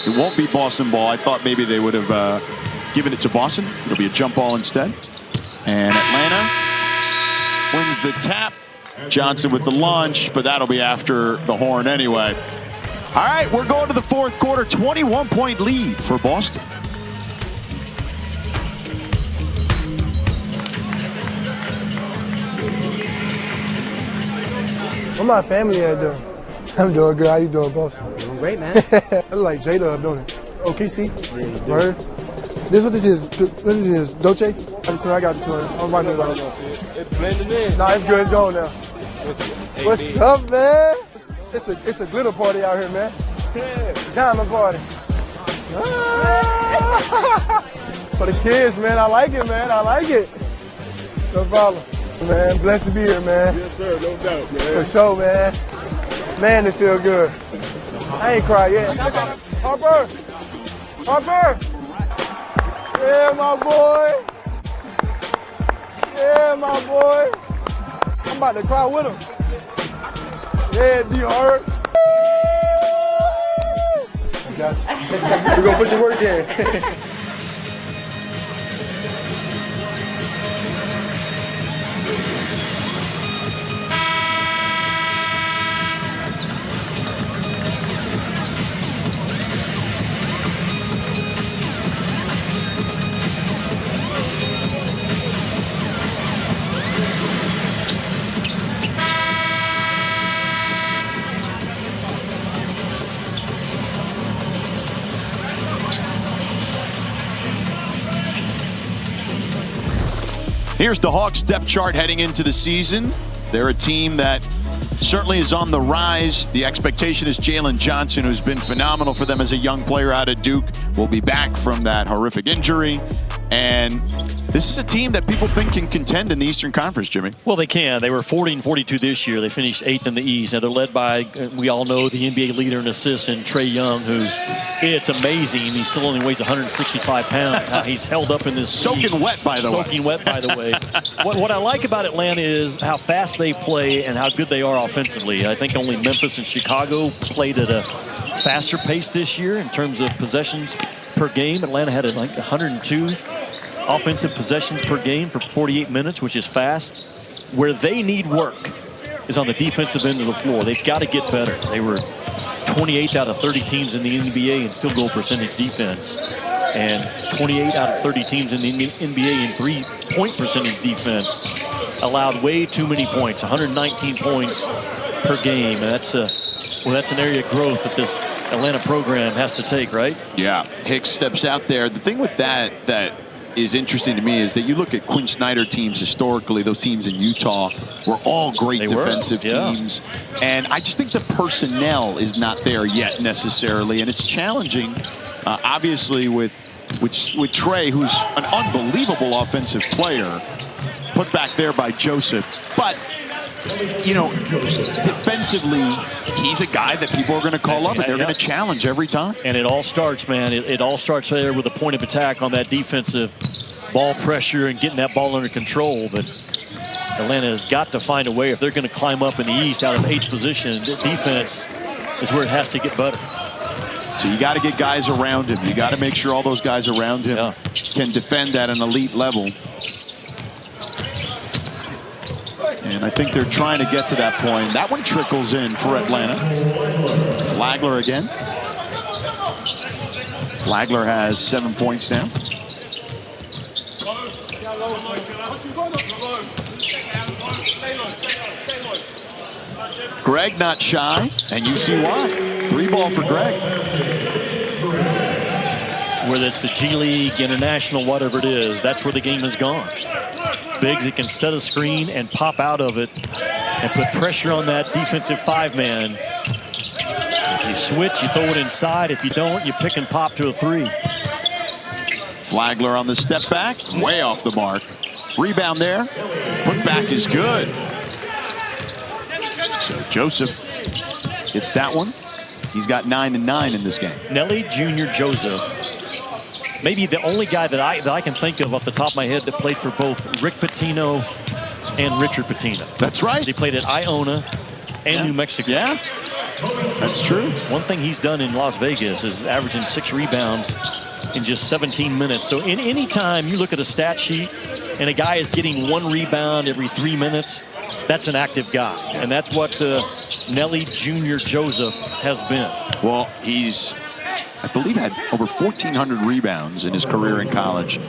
It won't be Boston ball. I thought maybe they would have given it to Boston. It'll be a jump ball instead. And Atlanta wins the tap. Johnson with the launch, but that'll be after the horn anyway. All right, we're going to the fourth quarter. 21-point lead for Boston. What my family at doing? I'm doing good. How you doing, boss? Doing great, man. I look like J-Dub, don't it? OKC? Yeah, word. This what this is. What is this? Dolce? I got the toy. I'm about to go. It's blending in. Nah, it's good. It's going now. What's up, man? It's a glitter party out here, man. Yeah. Diamond party. For the kids, man. I like it, man. I like it. No problem. Man, blessed to be here, man. Yes, sir. No doubt, man. For sure, man. Man, it feel good. I ain't cried yet. Harper! Yeah, my boy. Yeah, my boy. I'm about to cry with him. Yeah, do you hurt? I got you. We're going to put your work in. Here's the Hawks depth chart heading into the season. They're a team that certainly is on the rise. The expectation is Jalen Johnson, who's been phenomenal for them as a young player out of Duke, will be back from that horrific injury. And this is a team that people think can contend in the Eastern Conference, Jimmy. Well, they can. They were 40-42 this year. They finished 8th in the East. Now they're led by, we all know, the NBA leader in assists in Trae Young, who, it's amazing. He still only weighs 165 pounds. How he's held up in this soaking league. wet, by the way. Soaking wet, by the way. What I like about Atlanta is how fast they play and how good they are offensively. I think only Memphis and Chicago played at a faster pace this year in terms of possessions per game. Atlanta had like 102 offensive possessions per game for 48 minutes, which is fast. Where they need work is on the defensive end of the floor. They've got to get better. They were 28th out of 30 teams in the NBA in field goal percentage defense, and 28 out of 30 teams in the NBA in three-point percentage defense. Allowed way too many points, 119 points per game. And that's an area of growth that this Atlanta program has to take, right? Yeah, Hicks steps out there. The thing with that is interesting to me is that you look at Quinn Snyder teams historically, those teams in Utah were all great defensive teams. And I just think the personnel is not there yet necessarily. And it's challenging, obviously, with Trae, who's an unbelievable offensive player, put back there by Joseph. But, you know, defensively, he's a guy that people are going to call up and they're going to challenge every time. And it all starts, man. It all starts there with a point of attack on that defensive ball pressure and getting that ball under control. But Atlanta has got to find a way if they're going to climb up in the East out of 8th position. Defense is where it has to get better. So you got to get guys around him. You got to make sure all those guys around him can defend at an elite level. And I think they're trying to get to that point. That one trickles in for Atlanta. Flagler again. Flagler has 7 points now. Greg not shy, and you see why. 3-ball for Greg. Whether it's the G League, international, whatever it is, that's where the game has gone. Biggs that can set a screen and pop out of it and put pressure on that defensive 5-man. If you switch, you throw it inside. If you don't, you pick and pop to a 3. Flagler on the step back, way off the mark. Rebound there. Put back is good. So Joseph gets that one. He's got 9 and 9 in this game. Nelly Jr. Joseph, maybe the only guy that I can think of off the top of my head that played for both Rick Pitino and Richard Pitino. That's right. They played at Iona and New Mexico. Yeah, that's true. One thing he's done in Las Vegas is averaging 6 rebounds in just 17 minutes. So in any time you look at a stat sheet and a guy is getting 1 rebound every 3 minutes, that's an active guy. And that's what Nelly Jr. Joseph has been. Well, he's, I believe, had over 1,400 rebounds in his career in college.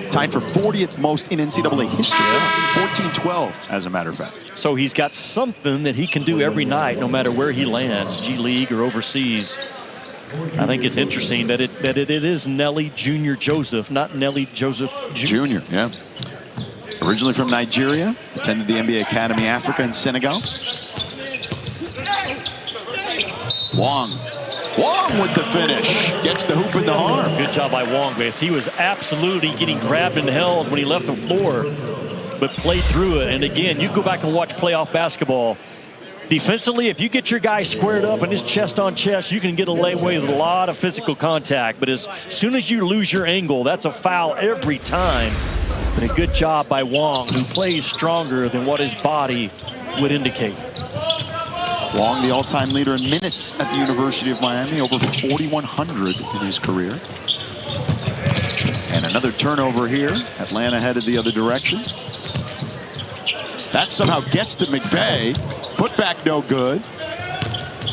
Tied for 40th most in NCAA history. 14-12, as a matter of fact. So he's got something that he can do every night, no matter where he lands, G League or overseas. I think it's interesting that it is Nelly Jr. Joseph, not Nelly Joseph Jr. Yeah. Originally from Nigeria, attended the NBA Academy Africa and Senegal. Wong with the finish. Gets the hoop in the arm. Good job by Wong, because he was absolutely getting grabbed and held when he left the floor, but played through it. And again, you go back and watch playoff basketball. Defensively, if you get your guy squared up and his chest on chest, you can get away with a lot of physical contact. But as soon as you lose your angle, that's a foul every time. And a good job by Wong, who plays stronger than what his body would indicate. Wong, the all-time leader in minutes at the University of Miami, over 4,100 in his career. And another turnover here. Atlanta headed the other direction. That somehow gets to McVeigh. Put back no good.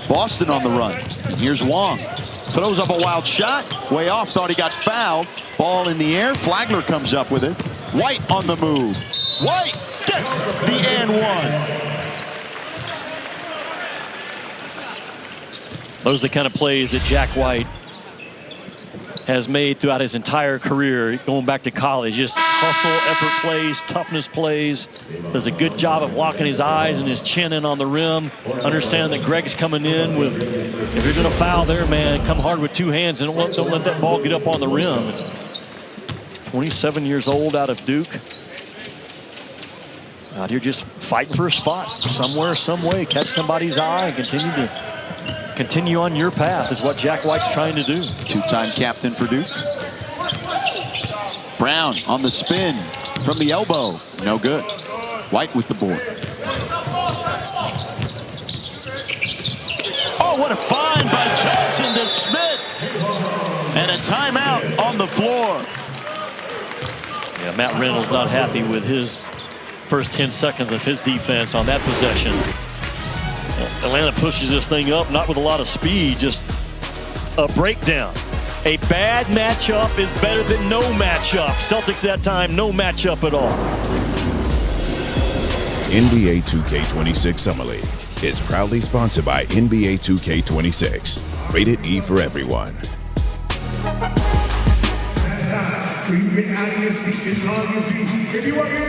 Boston on the run. And here's Wong. Throws up a wild shot. Way off, thought he got fouled. Ball in the air. Flagler comes up with it. White on the move. White gets the and one. Those are the kind of plays that Jack White has made throughout his entire career, going back to college. Just hustle, effort plays, toughness plays. Does a good job of locking his eyes and his chin in on the rim. Understand that Greg's coming in with, if you're going to foul there, man, come hard with 2 hands and don't let that ball get up on the rim. 27 years old out of Duke. Out here just fighting for a spot somewhere, some way. Catch somebody's eye and continue on your path is what Jack White's trying to do. 2-time captain for Duke. Brown on the spin from the elbow. No good. White with the board. Oh, what a find by Johnson to Smith. And a timeout on the floor. Yeah, Matt Reynolds not happy with his first 10 seconds of his defense on that possession. Atlanta pushes this thing up, not with a lot of speed, just a breakdown. A bad matchup is better than no matchup. Celtics that time, no matchup at all. NBA 2K26 Summer League is proudly sponsored by NBA 2K26. Rated E for everyone.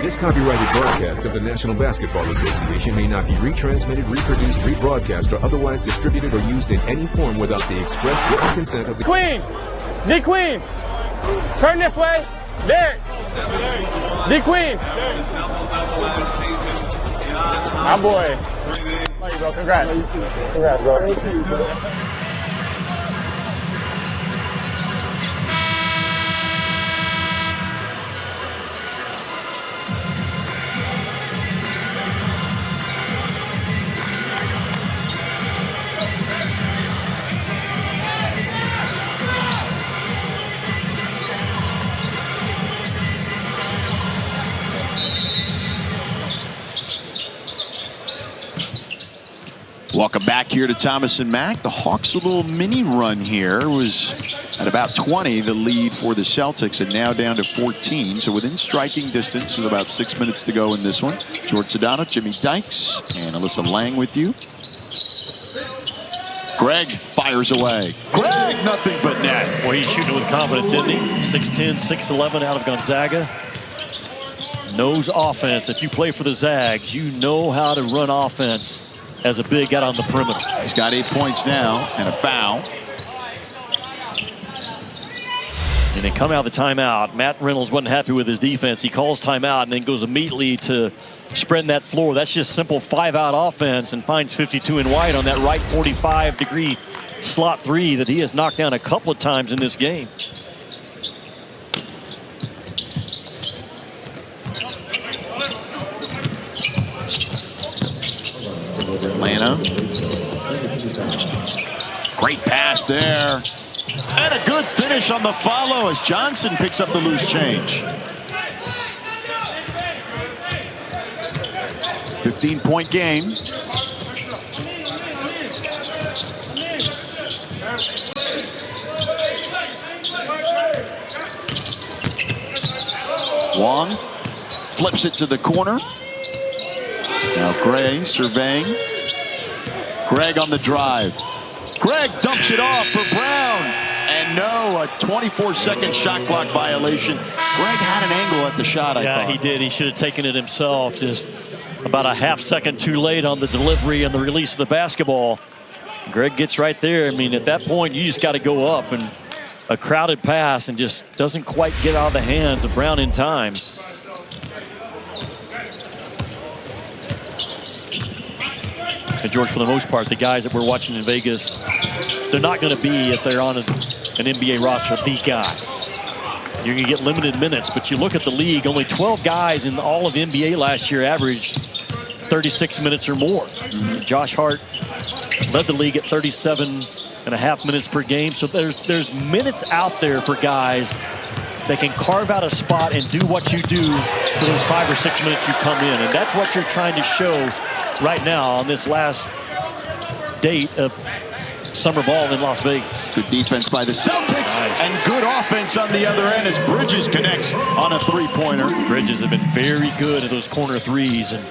This copyrighted broadcast of the National Basketball Association may not be retransmitted, reproduced, rebroadcast, or otherwise distributed or used in any form without the express written consent of the Queen! D Queen! Turn this way! There! D Queen! My boy. Thank you, bro. Congrats. Congrats, bro. Back here to Thomas and Mack. The Hawks' a little mini run here was at about 20, the lead for the Celtics, and now down to 14. So within striking distance with about 6 minutes to go in this one. George Sedano, Jimmy Dykes, and Alyssa Lang with you. Greg fires away. Greg, nothing but net. Well, he's shooting with confidence, isn't he? 6'10", 6'11" out of Gonzaga. Knows offense. If you play for the Zags, you know how to run offense as a big out on the perimeter. He's got 8 points now and a foul. And then come out of the timeout. Matt Reynolds wasn't happy with his defense. He calls timeout and then goes immediately to spreading that floor. That's just simple 5-out offense, and finds 52 in White on that right 45-degree slot three that he has knocked down a couple of times in this game. Atlanta. Great pass there. And a good finish on the follow as Johnson picks up the loose change. 15-point game. Wong flips it to the corner. Now Gray surveying. Greg on the drive. Greg dumps it off for Brown. And no, a 24-second shot clock violation. Greg had an angle at the shot, I thought. Yeah, he did. He should have taken it himself. Just about a half second too late on the delivery and the release of the basketball. Greg gets right there. I mean, at that point, you just got to go up, and a crowded pass and just doesn't quite get out of the hands of Brown in time. And George, for the most part, the guys that we're watching in Vegas, they're not going to be, if they're on an NBA roster, the guy. You're going to get limited minutes, but you look at the league, only 12 guys in all of the NBA last year averaged 36 minutes or more. Josh Hart led the league at 37.5 minutes per game. So there's minutes out there for guys that can carve out a spot and do what you do for those 5 or 6 minutes you come in. And that's what you're trying to show right now on this last date of summer ball in Las Vegas. Good defense by the Celtics, and good offense on the other end as Bridges connects on a three-pointer. Bridges have been very good at those corner threes, and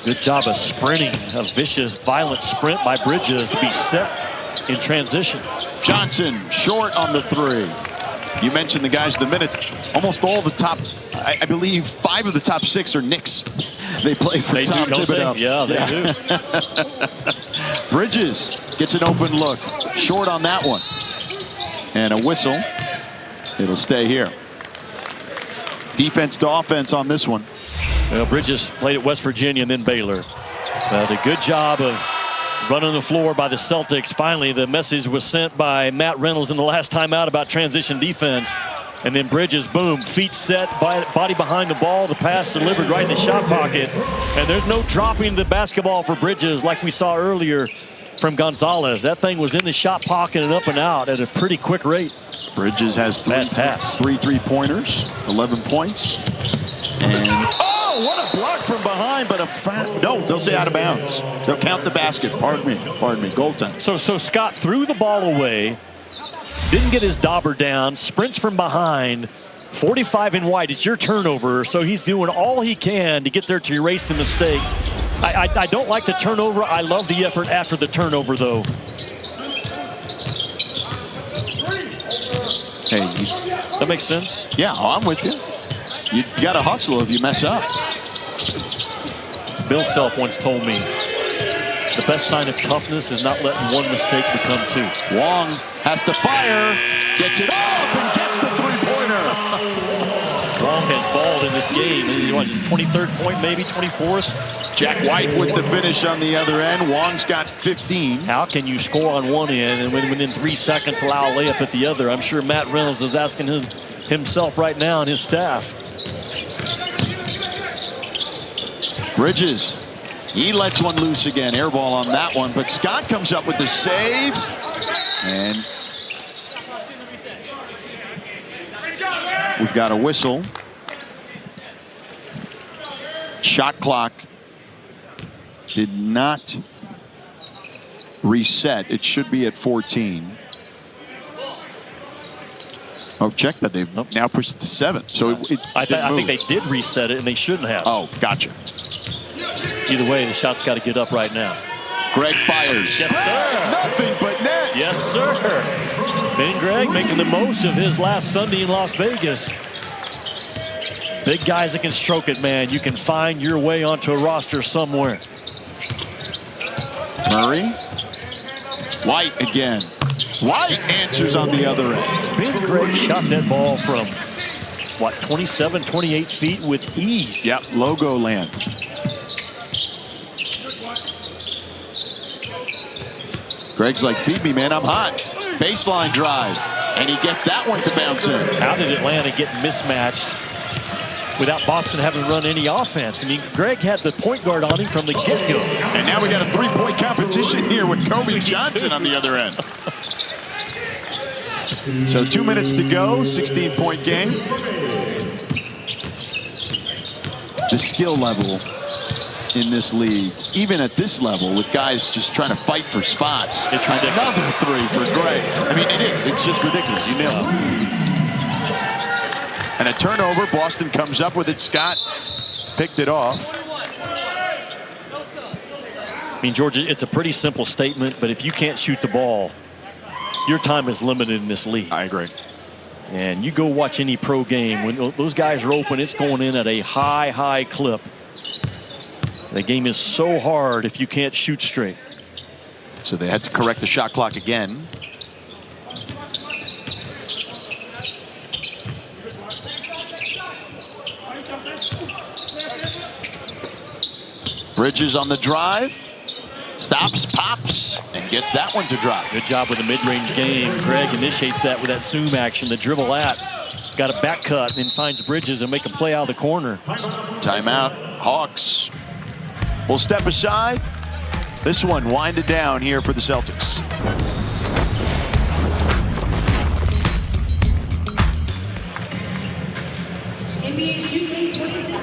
good job of sprinting, a vicious, violent sprint by Bridges to be set in transition. Johnson short on the three. You mentioned the guys, the minutes. Almost all the top, I believe 5 of the top 6 are Knicks. They play for Tom Thibodeau. Yeah, they do. Bridges gets an open look. Short on that one. And a whistle. It'll stay here. Defense to offense on this one. Well, Bridges played at West Virginia and then Baylor. Did a good job of running the floor by the Celtics. Finally, the message was sent by Matt Reynolds in the last timeout about transition defense. And then Bridges, boom, feet set, body behind the ball, the pass delivered right in the shot pocket. And there's no dropping the basketball for Bridges like we saw earlier from Gonzalez. That thing was in the shot pocket and up and out at a pretty quick rate. Bridges has 3 three-pointers, 11 points. And oh, what a block from behind, but a foul. No, they'll say out of bounds. They'll count the basket. Pardon me, goaltender. So Scott threw the ball away, didn't get his dauber down, sprints from behind, 45 in White. It's your turnover, so he's doing all he can to get there to erase the mistake. I don't like the turnover. I love the effort after the turnover, though. Hey, that makes sense? Yeah, I'm with you. You got to hustle if you mess up. Bill Self once told me, the best sign of toughness is not letting one mistake become 2. Wong has to fire, gets it off, and gets the three-pointer. Wong has balled in this game. His 23rd point, maybe 24th. Jack White with the finish on the other end. Wong's got 15. How can you score on one end and within 3 seconds allow a layup at the other? I'm sure Matt Reynolds is asking himself right now and his staff. Bridges, he lets one loose again. Air ball on that one, but Scott comes up with the save. And we've got a whistle. Shot clock did not reset. It should be at 14. Oh, check that. They've now pushed it to 7. So I think they did reset it, and they shouldn't have. Oh, gotcha. Either way, the shot's got to get up right now. Greg fires. Yes, sir. Nothing but net. Yes, sir. Ben Gregg making the most of his last Sunday in Las Vegas. Big guys that can stroke it, man. You can find your way onto a roster somewhere. Murray. White again. White answers on the other end. Ben Gregg shot that ball from, what, 27, 28 feet with ease. Yep, logo land. Greg's like, feed me, man, I'm hot. Baseline drive, and he gets that one to bounce in. How did Atlanta get mismatched without Boston having run any offense? I mean, Gregg had the point guard on him from the get-go. And now we got a three-point competition here with Kobe Johnson on the other end. So 2 minutes to go, 16-point game. The skill level in this league, even at this level, with guys just trying to fight for spots. It's ridiculous. Another three for Gregg. I mean, it is. It's just ridiculous. You nailed it. And a turnover. Boston comes up with it. Scott picked it off. I mean, Georgia, it's a pretty simple statement, but if you can't shoot the ball, your time is limited in this league. I agree. And you go watch any pro game, when those guys are open, it's going in at a high, high clip. The game is so hard if you can't shoot straight. So they had to correct the shot clock again. Bridges on the drive. Stops, pops, and gets that one to drop. Good job with the mid-range game. Gregg initiates that with that zoom action, the dribble at. Got a back cut and then finds Bridges and make a play out of the corner. Timeout. Hawks will step aside. This one winded down here for the Celtics.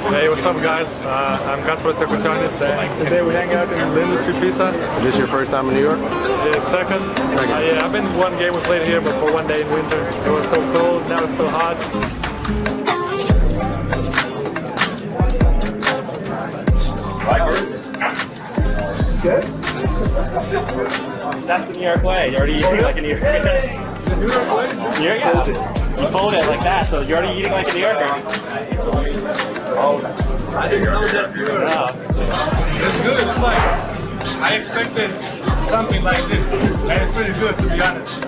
Hey, what's up, guys? I'm Kasper Sekuchanis. Today we hang out in Linda Street Pizza. Is this your first time in New York? Yeah, second. Yeah, I've been one game we played here, but for one day in winter. It was so cold, now it's so hot. Good. That's the New York way. You're already eating like a New Yorker. The New York way? Yeah. You fold it like that, so you're already eating like a New Yorker. Oh, I didn't know that's good. Yeah. It's good. It's like, I expected something like this, and it's pretty good, to be honest.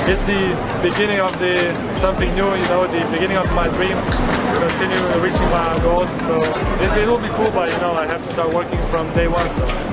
It's the beginning of something new, you know, the beginning of my dream, to continue reaching my goals. So it will be cool, but, you know, I have to start working from day one. So.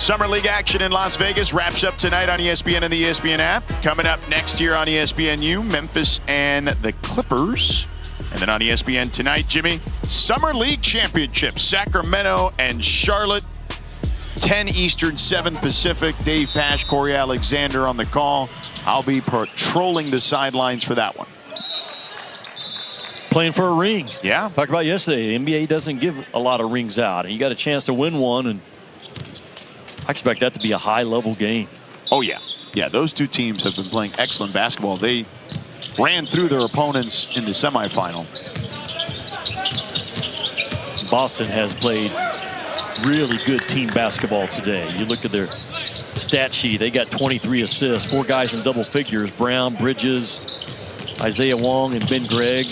Summer League action in Las Vegas wraps up tonight on ESPN and the ESPN app. Coming up next year on ESPNU, Memphis and the Clippers. And then on ESPN tonight, Jimmy, Summer League Championship, Sacramento and Charlotte. 10 Eastern, 7 Pacific. Dave Pasch, Corey Alexander on the call. I'll be patrolling the sidelines for that one. Playing for a ring. Yeah. Talked about yesterday, the NBA doesn't give a lot of rings out. And you got a chance to win one, and I expect that to be a high-level game. Oh, yeah. Yeah, those two teams have been playing excellent basketball. They ran through their opponents in the semifinal. Boston has played really good team basketball today. You look at their stat sheet. They got 23 assists, 4 guys in double figures. Brown, Bridges, Isaiah Wong, and Ben Gregg.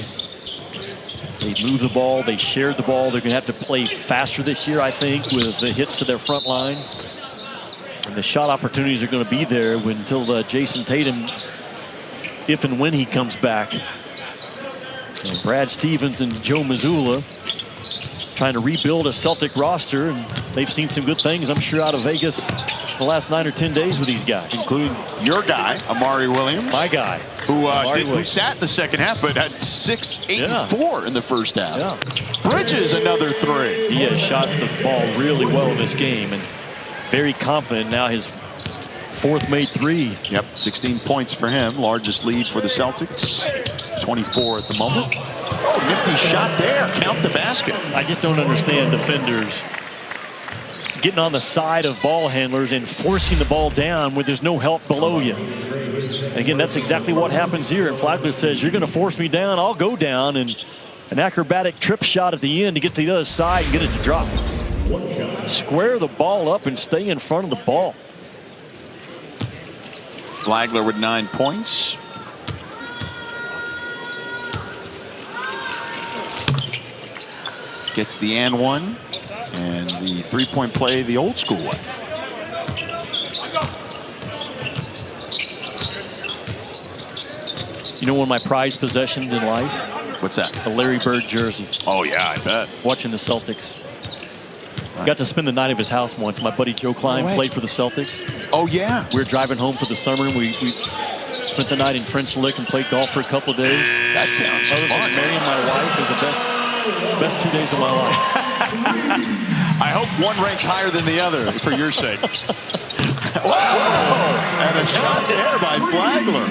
They moved the ball. They shared the ball. They're going to have to play faster this year, I think, with the hits to their front line. And the shot opportunities are going to be there until Jason Tatum, if and when he comes back. And Brad Stevens and Joe Mazzulla trying to rebuild a Celtic roster, and they've seen some good things, I'm sure, out of Vegas the last 9 or 10 days with these guys. Including your guy, Amari Williams. My guy. Who sat in the second half, but had 6, 8, and 4 in the first half. Yeah. Bridges, another 3. He has shot the ball really well in this game, and very confident now. His 4th made 3. Yep, 16 points for him. Largest lead for the Celtics. 24 at the moment. Oh, nifty shot there. Count the basket. I just don't understand defenders getting on the side of ball handlers and forcing the ball down when there's no help below you. And again, that's exactly what happens here. And Flagler says, you're going to force me down, I'll go down. And an acrobatic trip shot at the end to get to the other side and get it to drop. Square the ball up and stay in front of the ball. Flagler with 9 points. Gets the and one, and the 3-point play the old school way. You know one of my prized possessions in life? What's that? A Larry Bird jersey. Oh, yeah, I bet. Watching the Celtics. Got to spend the night at his house once. My buddy Joe Klein played for the Celtics. Oh, yeah. We were driving home for the summer, and we spent the night in French Lick and played golf for a couple of days. That sounds fun. Marrying my wife was the best 2 days of my life. I hope one ranks higher than the other for your sake. Wow! And a shot there by Flagler.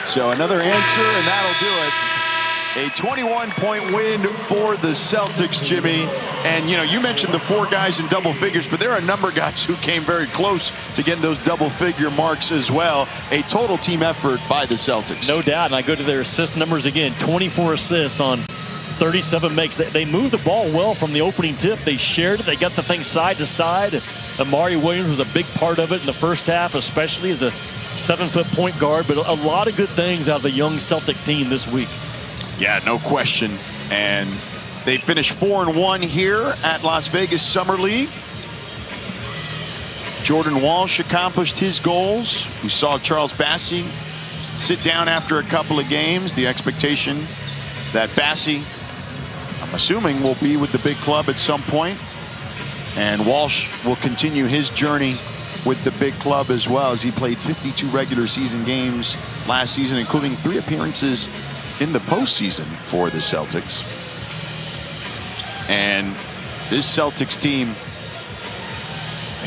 So another answer, and that'll do it. A 21-point win for the Celtics, Jimmy. And, you know, you mentioned the 4 guys in double figures, but there are a number of guys who came very close to getting those double-figure marks as well. A total team effort by the Celtics. No doubt, and I go to their assist numbers again. 24 assists on 37 makes. They moved the ball well from the opening tip. They shared it. They got the thing side to side. Amari Williams was a big part of it in the first half, especially as a 7-foot point guard. But a lot of good things out of the young Celtic team this week. Yeah, no question. And they finished 4-1 here at Las Vegas Summer League. Jordan Walsh accomplished his goals. We saw Charles Bassey sit down after a couple of games. The expectation that Bassey, I'm assuming, will be with the big club at some point. And Walsh will continue his journey with the big club as well, as he played 52 regular season games last season, including 3 appearances in the postseason for the Celtics. And this Celtics team,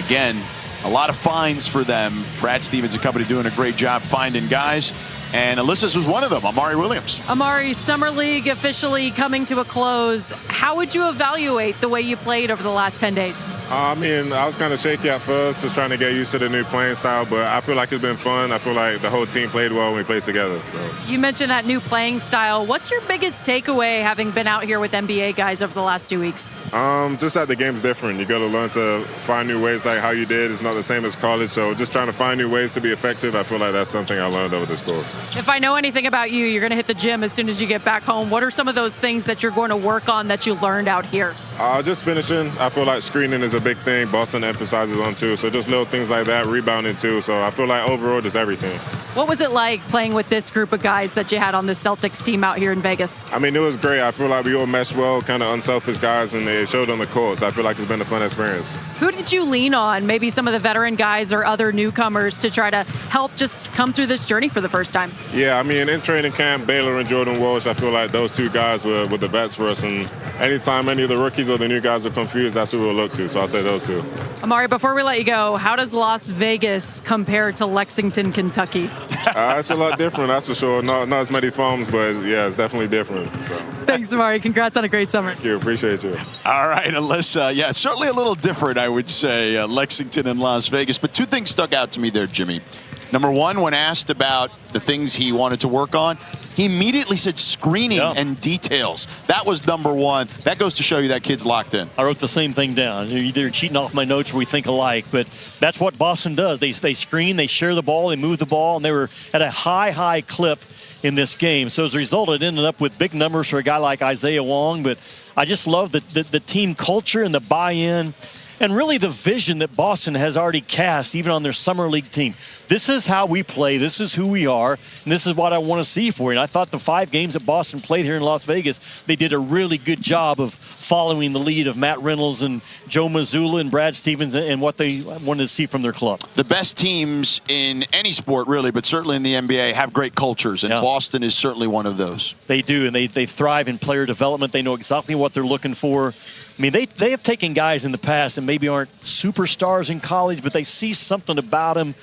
again, a lot of fines for them. Brad Stevens and company doing a great job finding guys. And Alyssa's was one of them, Amari Williams. Amari, Summer League officially coming to a close. How would you evaluate the way you played over the last 10 days? I mean, I was kind of shaky at first, just trying to get used to the new playing style, but I feel like it's been fun. I feel like the whole team played well when we played together. So. You mentioned that new playing style. What's your biggest takeaway having been out here with NBA guys over the last 2 weeks? Just that the game's different. You got to learn to find new ways like how you did. It's not the same as college, so just trying to find new ways to be effective. I feel like that's something I learned over this course. If I know anything about you, you're going to hit the gym as soon as you get back home. What are some of those things that you're going to work on that you learned out here? Just finishing. I feel like screening is a big thing. Boston emphasizes on too. So just little things like that, rebounding too. So I feel like overall just everything. What was it like playing with this group of guys that you had on the Celtics team out here in Vegas? I mean, it was great. I feel like we all meshed well, kind of unselfish guys, and it showed on the court. So I feel like it's been a fun experience. Who did you lean on? Maybe some of the veteran guys or other newcomers to try to help just come through this journey for the first time? Yeah, I mean, in training camp, Baylor and Jordan Walsh, I feel like those 2 guys were the vets for us. And anytime any of the rookies or the new guys were confused, that's who we'll look to. So I'll say those 2. Amari, before we let you go, how does Las Vegas compare to Lexington, Kentucky? It's a lot different, that's for sure. Not as many foams, but yeah, it's definitely different. So. Thanks, Amari. Congrats on a great summer. Thank you. Appreciate you. All right, Alyssa. Yeah, certainly a little different, I would say, Lexington and Las Vegas. But 2 things stuck out to me there, Jimmy. Number one, when asked about the things he wanted to work on, he immediately said screening and details. That was number one. That goes to show you that kid's locked in. I wrote the same thing down. You're either cheating off my notes or we think alike, but that's what Boston does. They screen, they share the ball, they move the ball, and they were at a high clip in this game. So as a result, it ended up with big numbers for a guy like Isaiah Wong, but I just love the team culture and the buy-in. and really the vision that Boston has already cast, even on their summer league team. This is how we play. This is who we are, and this is what I want to see for you. And I thought the 5 games that Boston played here in Las Vegas, they did a really good job of following the lead of Matt Reynolds and Joe Mazzulla and Brad Stevens and what they wanted to see from their club. The best teams in any sport, really, but certainly in the NBA, have great cultures, and Boston is certainly one of those. They do, and they thrive in player development. They know exactly what they're looking for. I mean, they have taken guys in the past that maybe aren't superstars in college, but they see something about them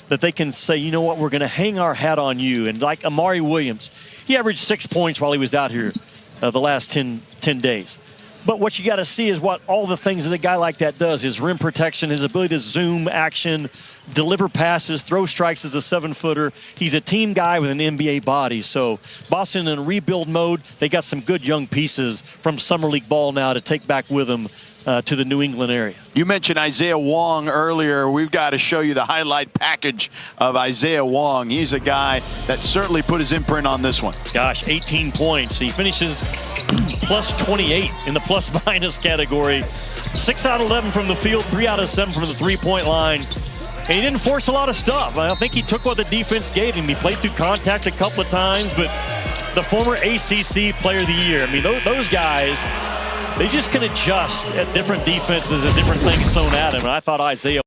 that they can say, you know what, we're going to hang our hat on you. And like Amari Williams, he averaged 6 points while he was out here the last 10 days. But what you got to see is what all the things that a guy like that does, his rim protection, his ability to zoom action, deliver passes, throw strikes as a 7-footer. He's a team guy with an NBA body. So Boston in rebuild mode, they got some good young pieces from Summer League ball now to take back with them to the New England area. You mentioned Isaiah Wong earlier. We've got to show you the highlight package of Isaiah Wong. He's a guy that certainly put his imprint on this one. Gosh, 18 points. He finishes plus 28 in the plus-minus category. 6 out of 11 from the field, 3 out of 7 from the three-point line. And he didn't force a lot of stuff. I think he took what the defense gave him. He played through contact a couple of times, but the former ACC Player of the Year, I mean, those guys, they just can adjust at different defenses and different things thrown at him. And I thought Isaiah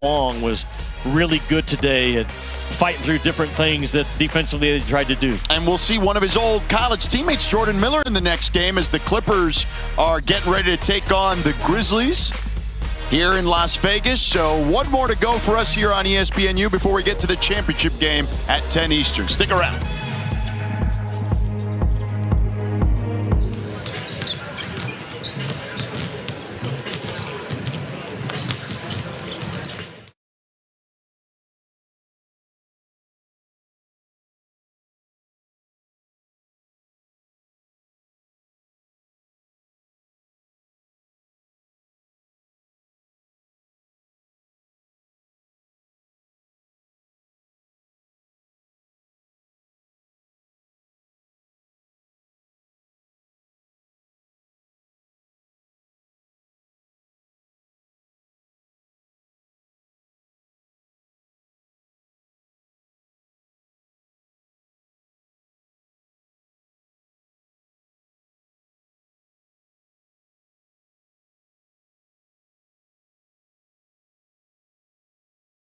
Wong was really good today at fighting through different things that defensively they tried to do. And we'll see one of his old college teammates, Jordan Miller, in the next game as the Clippers are getting ready to take on the Grizzlies here in Las Vegas. So one more to go for us here on ESPNU before we get to the championship game at 10 Eastern. Stick around.